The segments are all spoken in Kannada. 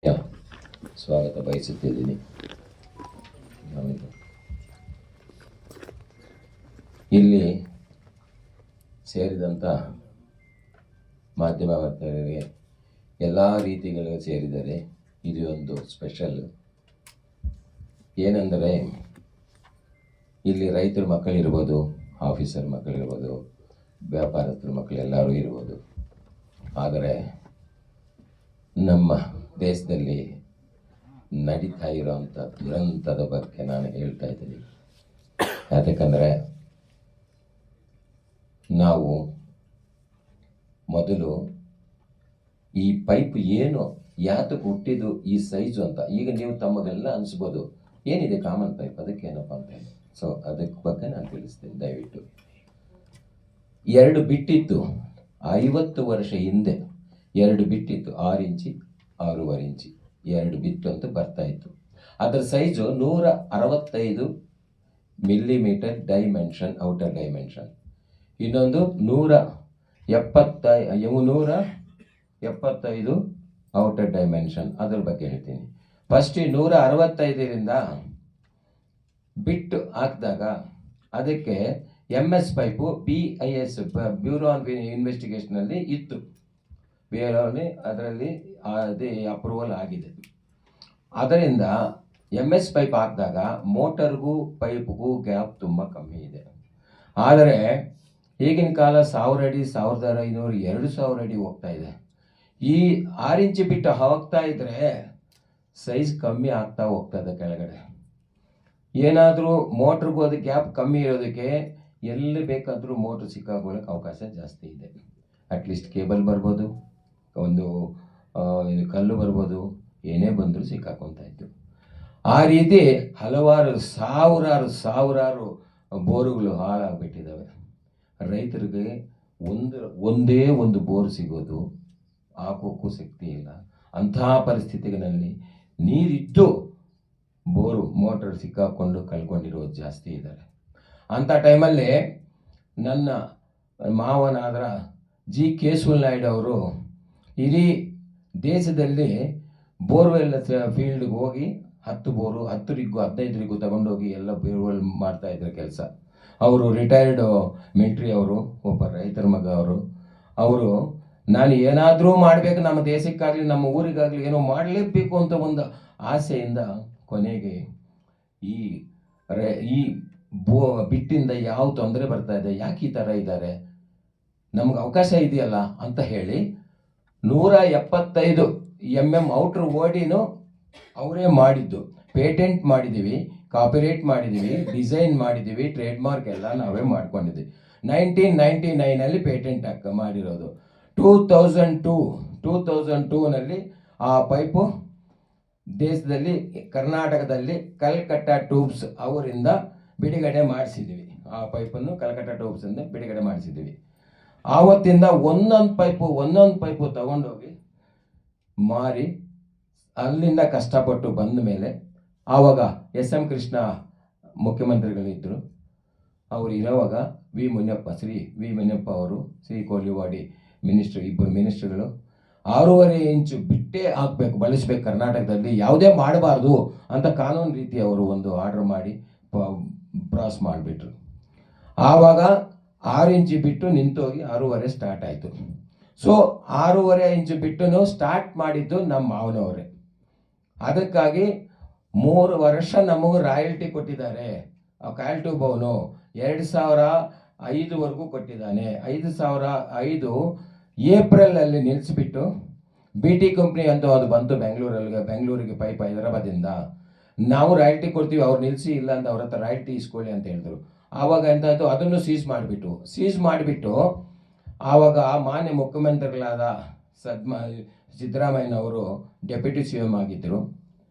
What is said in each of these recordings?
ಸ್ವಾಗತ ಬಯಸುತ್ತಿದ್ದೀನಿ. ಇಲ್ಲಿ ಸೇರಿದಂಥ ಮಾಧ್ಯಮ ವರ್ತಕರಿಗೆ ಎಲ್ಲ ರೀತಿಗಳು ಸೇರಿದರೆ ಇದು ಒಂದು ಸ್ಪೆಷಲ್. ಏನೆಂದರೆ ಇಲ್ಲಿ ರೈತರ ಮಕ್ಕಳಿರ್ಬೋದು, ಆಫೀಸರ್ ಮಕ್ಕಳಿರ್ಬೋದು, ವ್ಯಾಪಾರಸ್ಥರ ಮಕ್ಕಳೆಲ್ಲರೂ ಇರ್ಬೋದು. ಆದರೆ ನಮ್ಮ ದೇಶದಲ್ಲಿ ನಡೀತಾ ಇರೋವಂಥ ದುರಂತದ ಬಗ್ಗೆ ನಾನು ಹೇಳ್ತಾ ಇದ್ದೀನಿ. ಯಾಕಂದರೆ ನಾವು ಮೊದಲು ಈ ಪೈಪ್ ಏನು ಯಾತಕ್ಕೆ ಹುಟ್ಟಿದ್ದು ಈ ಸೈಜು ಅಂತ ಈಗ ನೀವು ತಮಗೆಲ್ಲ ಅನಿಸ್ಬೋದು, ಏನಿದೆ ಕಾಮನ್ ಪೈಪ್, ಅದಕ್ಕೇನಪ್ಪ ಅಂತ ಹೇಳಿ. ಸೊ ಅದಕ್ಕೆ ಬಗ್ಗೆ ನಾನು ತಿಳಿಸ್ತೀನಿ ದಯವಿಟ್ಟು. 2 ಬಿಟ್ಟಿತ್ತು 50 ವರ್ಷ ಹಿಂದೆ, 2 ಬಿಟ್ಟಿತ್ತು 6 ಇಂಚಿ 6.5 ಇಂಚಿ 2 ಬಿತ್ತು ಅಂತ ಬರ್ತಾ ಇತ್ತು. ಅದರ size 165 millimetre dimension, outer dimension. ಇನ್ನೊಂದು 175 ಔಟರ್ ಡೈಮೆನ್ಷನ್. ಅದ್ರ ಬಗ್ಗೆ ಹೇಳ್ತೀನಿ. ಫಸ್ಟ್ 165ರಿಂದ ಬಿಟ್ಟು ಹಾಕಿದಾಗ ಅದಕ್ಕೆ MS pipe BIS bureau of ಇನ್ವೆಸ್ಟಿಗೇಷನಲ್ಲಿ ಇತ್ತು. ಬೇರೆಯವರಲ್ಲಿ ಅದರಲ್ಲಿ ಅದೇ ಅಪ್ರೂವಲ್ ಆಗಿದೆ. ಅದರಿಂದ MS ಪೈಪ್ ಹಾಕಿದಾಗ ಮೋಟರ್ಗೂ ಪೈಪ್ಗೂ ಗ್ಯಾಪ್ ತುಂಬ ಕಮ್ಮಿ ಇದೆ. ಆದರೆ ಈಗಿನ ಕಾಲ 1000 ಅಡಿ, 1500, 2000 ಅಡಿ ಹೋಗ್ತಾ ಇದೆ. ಈ 6 ಇಂಚು ಬಿಟ್ಟು ಹೋಗ್ತಾ ಇದ್ರೆ ಸೈಜ್ ಕಮ್ಮಿ ಆಗ್ತಾ ಹೋಗ್ತದೆ ಕೆಳಗಡೆ. ಏನಾದರೂ ಮೋಟ್ರಿಗೂ ಅದು ಗ್ಯಾಪ್ ಕಮ್ಮಿ ಇರೋದಕ್ಕೆ ಎಲ್ಲಿ ಬೇಕಾದರೂ ಮೋಟ್ರ್ ಸಿಕ್ಕಾಕೊಳ್ಳೋಕೆ ಅವಕಾಶ ಜಾಸ್ತಿ ಇದೆ. ಅಟ್ಲೀಸ್ಟ್ ಕೇಬಲ್ ಬರ್ಬೋದು, ಒಂದು ಕಲ್ಲು ಬರ್ಬೋದು, ಏನೇ ಬಂದರೂ ಸಿಕ್ಕಾಕೊತಾ ಇತ್ತು. ಆ ರೀತಿ ಹಲವಾರು ಸಾವಿರಾರು ಬೋರುಗಳು ಹಾಳಾಗ್ಬಿಟ್ಟಿದ್ದಾವೆ. ರೈತರಿಗೆ ಒಂದೇ ಒಂದು ಬೋರ್ ಸಿಗೋದು ಹಾಕೋಕ್ಕೂ ಶಕ್ತಿ ಇಲ್ಲ. ಅಂತಹ ಪರಿಸ್ಥಿತಿಗಳಲ್ಲಿ ನೀರಿದ್ದು ಮೋಟರ್ ಸಿಕ್ಕಾಕೊಂಡು ಕಳ್ಕೊಂಡಿರೋದು ಜಾಸ್ತಿ ಇದ್ದಾರೆ. ಅಂಥ ಟೈಮಲ್ಲಿ ನನ್ನ ಮಾವನಾದರ ಜಿ ಕೇಶವಲ್ ನಾಯ್ಡು ಅವರು ಇಡೀ ದೇಶದಲ್ಲಿ ಬೋರ್ವೆಲ್ ಫೀಲ್ಡ್ಗೆ ಹೋಗಿ 10 ಬೋರು 10 ರಿಗ್ಗು 15 ರಿಗ್ಗು ತಗೊಂಡೋಗಿ ಎಲ್ಲ ಬೋರ್ವೆಲ್ ಮಾಡ್ತಾ ಇದ್ರು ಕೆಲಸ. ಅವರು ರಿಟೈರ್ಡ್ ಮಿಲಿಟ್ರಿ, ಅವರು ಒಬ್ಬ ರೈತರ ಮಗ. ಅವರು ನಾನು ಏನಾದರೂ ಮಾಡಬೇಕು, ನಮ್ಮ ದೇಶಕ್ಕಾಗಲಿ ನಮ್ಮ ಊರಿಗಾಗಲಿ ಏನೋ ಮಾಡಲೇಬೇಕು ಅಂತ ಒಂದು ಆಸೆಯಿಂದ ಕೊನೆಗೆ ಈ ಬಿಟ್ಟಿಂದ ಯಾವ ತೊಂದರೆ ಬರ್ತಾ ಇದೆ, ಯಾಕೆ ಈ ಥರ ಇದ್ದಾರೆ, ನಮ್ಗೆ ಅವಕಾಶ ಇದೆಯಲ್ಲ ಅಂತ ಹೇಳಿ 175 mm ಔಟ್ರ್ ಓಡಿನೂ ಅವರೇ ಮಾಡಿದ್ದು. ಪೇಟೆಂಟ್ ಮಾಡಿದ್ದೀವಿ, ಕಾಪಿರೈಟ್ ಮಾಡಿದ್ದೀವಿ, ಡಿಸೈನ್ ಮಾಡಿದ್ದೀವಿ, ಟ್ರೇಡ್ ಮಾರ್ಕ್ ಎಲ್ಲ ನಾವೇ ಮಾಡ್ಕೊಂಡಿದ್ದೀವಿ. 1999 ಪೇಟೆಂಟ್ ಮಾಡಿರೋದು. 2002ನಲ್ಲಿ ಆ ಪೈಪು ದೇಶದಲ್ಲಿ ಕರ್ನಾಟಕದಲ್ಲಿ ಕಲ್ಕಟ್ಟ ಟ್ಯೂಬ್ಸ್ ಅವರಿಂದ ಬಿಡುಗಡೆ ಮಾಡಿಸಿದ್ದೀವಿ. ಆ ಪೈಪನ್ನು ಕಲ್ಕಟ್ಟ ಟ್ಯೂಬ್ಸಿಂದ ಬಿಡುಗಡೆ ಮಾಡಿಸಿದ್ದೀವಿ. ಆವತ್ತಿಂದ ಒಂದೊಂದು ಪೈಪು ತಗೊಂಡೋಗಿ ಮಾರಿ ಅಲ್ಲಿಂದ ಕಷ್ಟಪಟ್ಟು ಬಂದ ಮೇಲೆ ಆವಾಗ SM ಕೃಷ್ಣ ಮುಖ್ಯಮಂತ್ರಿಗಳಿದ್ದರು. ಅವರು ಇರೋವಾಗ ಶ್ರೀ ವಿ ಮುನಿಯಪ್ಪ ಅವರು, ಶ್ರೀ ಕೋಲಿವಾಡಿ ಮಿನಿಸ್ಟ್ರು, ಇಬ್ಬರು ಮಿನಿಸ್ಟ್ರುಗಳು 6.5 ಇಂಚು ಬಿಟ್ಟೇ ಹಾಕಬೇಕು, ಬಳಸಬೇಕು, ಕರ್ನಾಟಕದಲ್ಲಿ ಯಾವುದೇ ಮಾಡಬಾರ್ದು ಅಂತ ಕಾನೂನು ರೀತಿ ಅವರು ಒಂದು ಆರ್ಡರ್ ಮಾಡಿ ಪಾಸ್ ಮಾಡಿಬಿಟ್ರು. ಆವಾಗ 6 ಇಂಚು ಬಿಟ್ಟು ನಿಂತೋಗಿ 6.5 ಸ್ಟಾರ್ಟ್ ಆಯಿತು. ಸೊ 6.5 ಇಂಚು ಬಿಟ್ಟು ಸ್ಟಾರ್ಟ್ ಮಾಡಿದ್ದು ನಮ್ಮ ಮಾವನವರೇ. ಅದಕ್ಕಾಗಿ 3 ವರ್ಷ ನಮಗೂ ರಾಯಲ್ಟಿ ಕೊಟ್ಟಿದ್ದಾರೆ. ಆ ಕಾಯಲ್ ಟ್ಯೂಬ್ ಅವನು 2005ವರೆಗೂ ಕೊಟ್ಟಿದ್ದಾನೆ. 2005 ಏಪ್ರಿಲಲ್ಲಿ ನಿಲ್ಲಿಸಿಬಿಟ್ಟು BT ಕಂಪ್ನಿ ಅಂತ ಅದು ಬಂತು ಬೆಂಗಳೂರಿಗೆ ಪೈಪ್ ಹೈದರಾಬಾದಿಂದ. ನಾವು ರಾಯಲ್ಟಿ ಕೊಡ್ತೀವಿ, ಅವ್ರು ನಿಲ್ಲಿಸಿ, ಇಲ್ಲ ಅಂತ ಅವ್ರ ಹತ್ರ ರಾಯಲ್ಟಿ ಇಸ್ಕೊಳ್ಳಿ ಅಂತ ಹೇಳಿದ್ರು. ಆವಾಗ ಎಂತಾಯಿತು, ಅದನ್ನು ಸೀಸ್ ಮಾಡಿಬಿಟ್ಟು ಆವಾಗ ಮಾನ್ಯ ಮುಖ್ಯಮಂತ್ರಿಗಳಾದ ಸಿದ್ದರಾಮಯ್ಯನವರು ಡೆಪ್ಯೂಟಿ CM ಆಗಿದ್ದರು.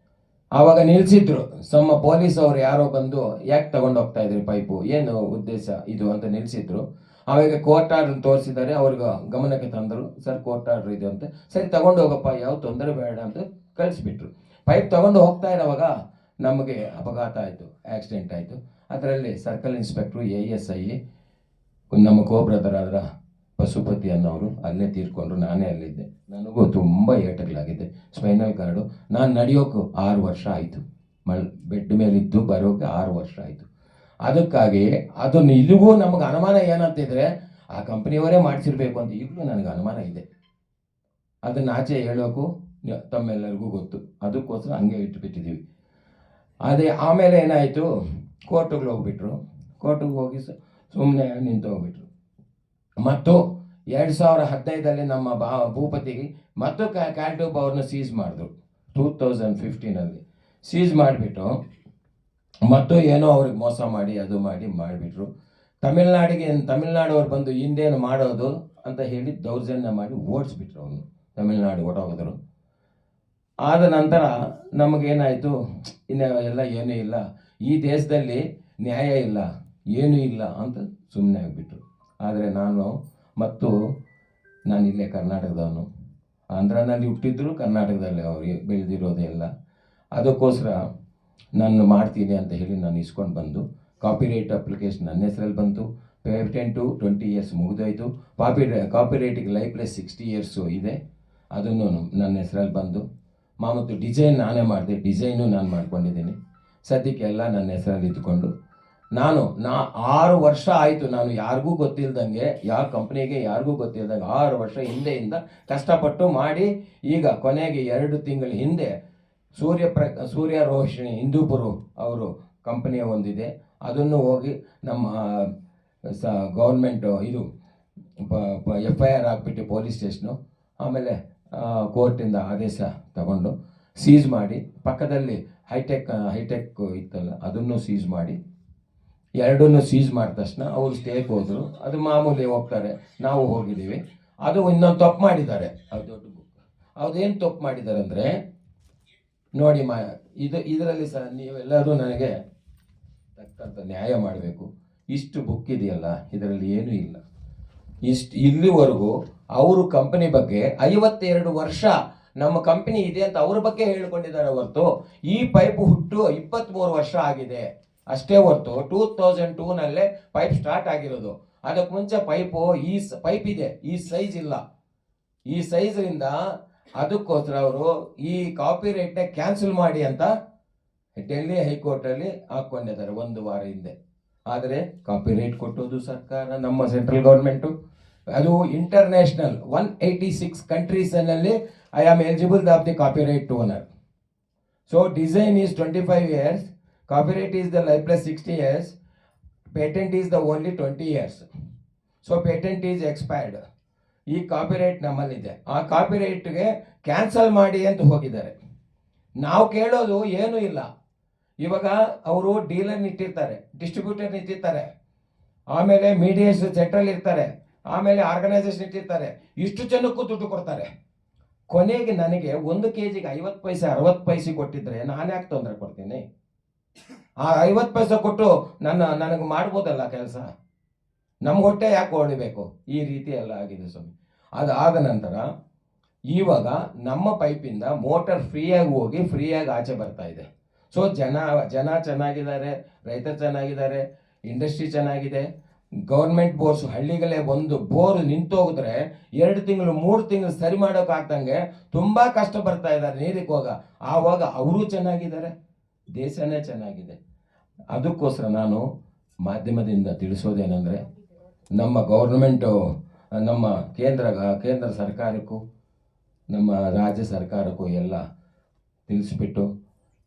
ಆವಾಗ ನಿಲ್ಲಿಸಿದ್ರು. ಪೊಲೀಸ್ ಅವರು ಯಾರೋ ಬಂದು ಯಾಕೆ ತಗೊಂಡು ಹೋಗ್ತಾ ಇದ್ರಿ ಪೈಪು, ಏನು ಉದ್ದೇಶ ಇದು ಅಂತ ನಿಲ್ಲಿಸಿದ್ರು. ಆವಾಗ ಕೋರ್ಟ್ ಆರ್ಡರ್ ತೋರಿಸಿದ್ದಾರೆ, ಅವ್ರಿಗೆ ಗಮನಕ್ಕೆ ತಂದರು. ಸರ್ ಕೋರ್ಟ್ ಆರ್ಡರ್ ಇದೆ ಅಂತ, ಸರಿ ತಗೊಂಡು ಹೋಗಪ್ಪ, ಯಾವ ತೊಂದರೆ ಬೇಡ ಅಂತ ಕಳಿಸ್ಬಿಟ್ರು. ಪೈಪ್ ತಗೊಂಡು ಹೋಗ್ತಾ ಇರೋವಾಗ ನಮಗೆ ಅಪಘಾತ ಆಯಿತು, ಆಕ್ಸಿಡೆಂಟ್ ಆಯಿತು. ಅದರಲ್ಲಿ ಸರ್ಕಲ್ ಇನ್ಸ್ಪೆಕ್ಟ್ರು, ASI, ನಮ್ಮ ಬ್ರದರ್ ಆದ್ರ ಪಶುಪತಿ ಅನ್ನೋರು ಅಲ್ಲೇ ತೀರ್ಕೊಂಡ್ರು, ನಾನೇ ಅಲ್ಲಿದ್ದೆ. ನನಗೂ ತುಂಬ ಏಟುಗಳಾಗಿದೆ, ಸ್ಪೈನಲ್ ಕಾರ್ಡು. ನಾನು ನಡೆಯೋಕ್ಕೂ 6 ವರ್ಷ ಆಯಿತು, ಬೆಡ್ ಮೇಲಿದ್ದು ಬರೋಕ್ಕೆ 6 ವರ್ಷ ಆಯಿತು. ಅದಕ್ಕಾಗಿ ಅದನ್ನು ಇಲ್ಲಿಗೂ ನಮಗೆ ಅನುಮಾನ ಏನಂತಿದ್ರೆ ಆ ಕಂಪ್ನಿಯವರೇ ಮಾಡಿಸಿರ್ಬೇಕು ಅಂತ ಈಗಲೂ ನನಗೆ ಅನುಮಾನ ಇದೆ. ಅದನ್ನು ಆಚೆ ಹೇಳೋಕ್ಕೂ ತಮ್ಮೆಲ್ಲರಿಗೂ ಗೊತ್ತು, ಅದಕ್ಕೋಸ್ಕರ ಹಂಗೆ ಇಟ್ಬಿಟ್ಟಿದ್ದೀವಿ. ಅದೇ ಆಮೇಲೆ ಏನಾಯಿತು, ಕೋರ್ಟಿಗೆ ಹೋಗ್ಬಿಟ್ರು. ಕೋರ್ಟಿಗೆ ಹೋಗಿ ಸುಮ್ಮನೆ ನಿಂತು ಹೋಗ್ಬಿಟ್ರು. ಮತ್ತು 2015 ನಮ್ಮ ಭೂಪತಿಗೆ ಮತ್ತು ಕ್ಯಾಲ್ಟ್ಯೂಬ್ ಅವ್ರನ್ನ ಸೀಸ್ ಮಾಡಿದ್ರು 2015 ಸೀಸ್ ಮಾಡಿಬಿಟ್ಟು, ಮತ್ತು ಏನೋ ಅವ್ರಿಗೆ ಮೋಸ ಮಾಡಿ ಅದು ಮಾಡಿಬಿಟ್ರು. ತಮಿಳ್ನಾಡವ್ರು ಬಂದು ಹಿಂದೇನು ಮಾಡೋದು ಅಂತ ಹೇಳಿ ದೌರ್ಜನ್ಯ ಮಾಡಿ ಓಡಿಸ್ಬಿಟ್ರು ಅವನು, ತಮಿಳ್ನಾಡು ಹೊರಟೋಗಿದ್ರು. ಆದ ನಂತರ ನಮಗೇನಾಯಿತು, ಎಲ್ಲ ಏನೂ ಇಲ್ಲ, ಈ ದೇಶದಲ್ಲಿ ನ್ಯಾಯ ಇಲ್ಲ, ಏನೂ ಇಲ್ಲ ಅಂತ ಸುಮ್ಮನೆ ಆಗಿಬಿಟ್ರು. ಆದರೆ ನಾನು ಇಲ್ಲೇ ಕರ್ನಾಟಕದವನು, ಆಂಧ್ರನಲ್ಲಿ ಹುಟ್ಟಿದ್ರು, ಕರ್ನಾಟಕದಲ್ಲಿ ಅವ್ರಿಗೆ ಬೆಳೆದಿರೋದೇ ಎಲ್ಲ. ಅದಕ್ಕೋಸ್ಕರ ನಾನು ಮಾಡ್ತೀನಿ ಅಂತ ಹೇಳಿ ನಾನು ಇಸ್ಕೊಂಡು ಬಂದು ಕಾಪಿರೈಟ್ ಅಪ್ಲಿಕೇಶನ್ ನನ್ನ ಹೆಸರಲ್ಲಿ ಬಂತು. ಪೇಟೆಂಟು 20 ಇಯರ್ಸ್ ಮುಗಿದೋಯ್ತು. ಕಾಪಿರೈಟಿಗೆ ಲೈಫ್ಲೆಸ್ 60 ಇಯರ್ಸು ಇದೆ, ಅದನ್ನು ನನ್ನ ಹೆಸರಲ್ಲಿ ಬಂದು. ಮತ್ತು ಡಿಸೈನ್ ನಾನೇ ಮಾಡಿದೆ, ಡಿಸೈನು ನಾನು ಮಾಡ್ಕೊಂಡಿದ್ದೀನಿ. ಸದ್ಯಕ್ಕೆ ಎಲ್ಲ ನನ್ನ ಹೆಸರಲ್ಲಿ ಇದ್ದುಕೊಂಡು ನಾನು 6 ವರ್ಷ ಆಯಿತು, ನಾನು ಯಾರಿಗೂ ಗೊತ್ತಿಲ್ದಂಗೆ, ಯಾವ ಕಂಪ್ನಿಗೆ ಯಾರಿಗೂ ಗೊತ್ತಿಲ್ದಂಗೆ 6 ವರ್ಷ ಹಿಂದೆಯಿಂದ ಕಷ್ಟಪಟ್ಟು ಮಾಡಿ, ಈಗ ಕೊನೆಗೆ 2 ತಿಂಗಳ ಹಿಂದೆ ಸೂರ್ಯ ರೋಹಿಣಿ ಹಿಂದೂಪುರ ಅವರು ಕಂಪ್ನಿಯ ಒಂದಿದೆ, ಅದನ್ನು ಹೋಗಿ ನಮ್ಮ ಗೌರ್ಮೆಂಟು ಇದು FIR ಹಾಕ್ಬಿಟ್ಟು ಪೊಲೀಸ್ ಸ್ಟೇಷನು, ಆಮೇಲೆ ಕೋರ್ಟಿಂದ ಆದೇಶ ತಗೊಂಡು ಸೀಸ್ ಮಾಡಿ, ಪಕ್ಕದಲ್ಲಿ ಹೈಟೆಕ್ ಇತ್ತಲ್ಲ ಅದನ್ನು ಸೀಸ್ ಮಾಡಿ, ಎರಡನ್ನೂ ಸೀಸ್ ಮಾಡಿದ ತಕ್ಷಣ ಅವರು ಸ್ಟೇಗೆ ಹೋದರು. ಅದು ಮಾಮೂಲಿ ಹೋಗ್ತಾರೆ, ನಾವು ಹೋಗಿದ್ದೀವಿ. ಅದು ಇನ್ನೊಂದು ತಪ್ಪು ಮಾಡಿದ್ದಾರೆ, ಅದು ದೊಡ್ಡ ಬುಕ್. ಅದೇನು ತಪ್ಪು ಮಾಡಿದ್ದಾರೆ ಅಂದರೆ ನೋಡಿ ಇದರಲ್ಲಿ ಸಹ ನೀವೆಲ್ಲರೂ ನನಗೆ ತಕ್ಕಂಥ ನ್ಯಾಯ ಮಾಡಬೇಕು. ಇಷ್ಟು ಬುಕ್ ಇದೆಯಲ್ಲ, ಇದರಲ್ಲಿ ಏನೂ ಇಲ್ಲ. ಇಲ್ಲಿವರೆಗೂ ಅವರು ಕಂಪನಿ ಬಗ್ಗೆ 52 ವರ್ಷ ನಮ್ಮ ಕಂಪನಿ ಇದೆ ಅಂತ ಅವ್ರ ಬಗ್ಗೆ ಹೇಳ್ಕೊಂಡಿದ್ದಾರೆ ಹೊರತು, ಈ ಪೈಪ್ ಹುಟ್ಟು 23 ವರ್ಷ ಆಗಿದೆ ಅಷ್ಟೇ ಹೊರತು 2002ನಲ್ಲೇ ಪೈಪ್ ಸ್ಟಾರ್ಟ್ ಆಗಿರೋದು. ಅದಕ್ಕೆ ಮುಂಚೆ ಪೈಪ್ ಇದೆ, ಈ ಸೈಜ್ ಇಲ್ಲ. ಈ ಸೈಜ್ರಿಂದ ಅದಕ್ಕೋಸ್ಕರ ಅವರು ಈ ಕಾಪಿರೈಟ್ನ ಕ್ಯಾನ್ಸಲ್ ಮಾಡಿ ಅಂತ ಡೆಲ್ಲಿ ಹೈಕೋರ್ಟಲ್ಲಿ ಹಾಕ್ಕೊಂಡಿದ್ದಾರೆ 1 ವಾರ ಹಿಂದೆ. ಆದರೆ ಕಾಪಿರೈಟ್ ಕೊಟ್ಟೋದು ಸರ್ಕಾರ, ನಮ್ಮ ಸೆಂಟ್ರಲ್ ಗೌರ್ಮೆಂಟು. ಅದು ಇಂಟರ್ನ್ಯಾಷನಲ್ 186 ಕಂಟ್ರೀಸ್ನಲ್ಲಿ I am eligible of the copyright owner. So design is 25 years, copyright is the lifeless 60 years, patent is the only 20 years. So patent is expired. ಈ ಕಾಪಿರೈಟ್ ನಮ್ಮಲ್ಲಿದೆ, ಆ ಕಾಪಿರೈಟ್ಗೆ ಕ್ಯಾನ್ಸಲ್ ಮಾಡಿ ಅಂತ ಹೋಗಿದ್ದಾರೆ. ನಾವು ಕೇಳೋದು ಏನೂ ಇಲ್ಲ. ಇವಾಗ ಅವರು ಡೀಲರ್ ಇಟ್ಟಿರ್ತಾರೆ, ಡಿಸ್ಟ್ರಿಬ್ಯೂಟರ್ ಇಟ್ಟಿರ್ತಾರೆ, ಆಮೇಲೆ ಮೀಡಿಯೇಷನ್ ಸೆಂಟ್ರಲ್ ಇರ್ತಾರೆ, ಆಮೇಲೆ ಆರ್ಗನೈಸೇಷನ್ ಇಟ್ಟಿರ್ತಾರೆ. ಇಷ್ಟು ಜನಕ್ಕೂ ದುಡ್ಡು ಕೊಡ್ತಾರೆ. ಕೊನೆಗೆ ನನಗೆ 1 kgಗೆ 50 ಪೈಸೆ 60 ಪೈಸೆ ಕೊಟ್ಟಿದ್ರೆ ನಾನು ಯಾಕೆ ತೊಂದರೆ ಕೊಡ್ತೀನಿ? ಆ 50 ಪೈಸೆ ಕೊಟ್ಟು ನನಗೆ ಮಾಡ್ಬೋದಲ್ಲ ಕೆಲಸ. ನಮ್ಮ ಹೊಟ್ಟೆ ಯಾಕೆ ಹೊಡಿಬೇಕು? ಈ ರೀತಿ ಎಲ್ಲ ಆಗಿದೆ ಸ್ವಾಮಿ. ಅದಾದ ನಂತರ ಇವಾಗ ನಮ್ಮ ಪೈಪಿಂದ ಮೋಟರ್ ಫ್ರೀಯಾಗಿ ಹೋಗಿ ಫ್ರೀಯಾಗಿ ಆಚೆ ಬರ್ತಾ ಇದೆ. ಸೊ ಜನ ಚೆನ್ನಾಗಿದ್ದಾರೆ, ರೈತರು ಚೆನ್ನಾಗಿದ್ದಾರೆ, ಇಂಡಸ್ಟ್ರಿ ಚೆನ್ನಾಗಿದೆ. ಗೌರ್ಮೆಂಟ್ ಬೋರ್ಸ್ ಹಳ್ಳಿಗಳೇ ಒಂದು ಬೋರ್ ನಿಂತೋಗಿದ್ರೆ 2 ತಿಂಗಳು 3 ತಿಂಗಳು ಸರಿ ಮಾಡೋಕ್ಕಾಗ್ದಂಗೆ ತುಂಬ ಕಷ್ಟ ಬರ್ತಾ ಇದ್ದಾರೆ ನೀರಿಗೆ ಆವಾಗ ಅವರು ಚೆನ್ನಾಗಿದ್ದಾರೆ, ದೇಶನೇ ಚೆನ್ನಾಗಿದೆ. ಅದಕ್ಕೋಸ್ಕರ ನಾನು ಮಾಧ್ಯಮದಿಂದ ತಿಳಿಸೋದೇನೆಂದರೆ, ನಮ್ಮ ಗೌರ್ಮೆಂಟು, ನಮ್ಮ ಕೇಂದ್ರ ಸರ್ಕಾರಕ್ಕೂ ನಮ್ಮ ರಾಜ್ಯ ಸರ್ಕಾರಕ್ಕೂ ಎಲ್ಲ ತಿಳಿಸ್ಬಿಟ್ಟು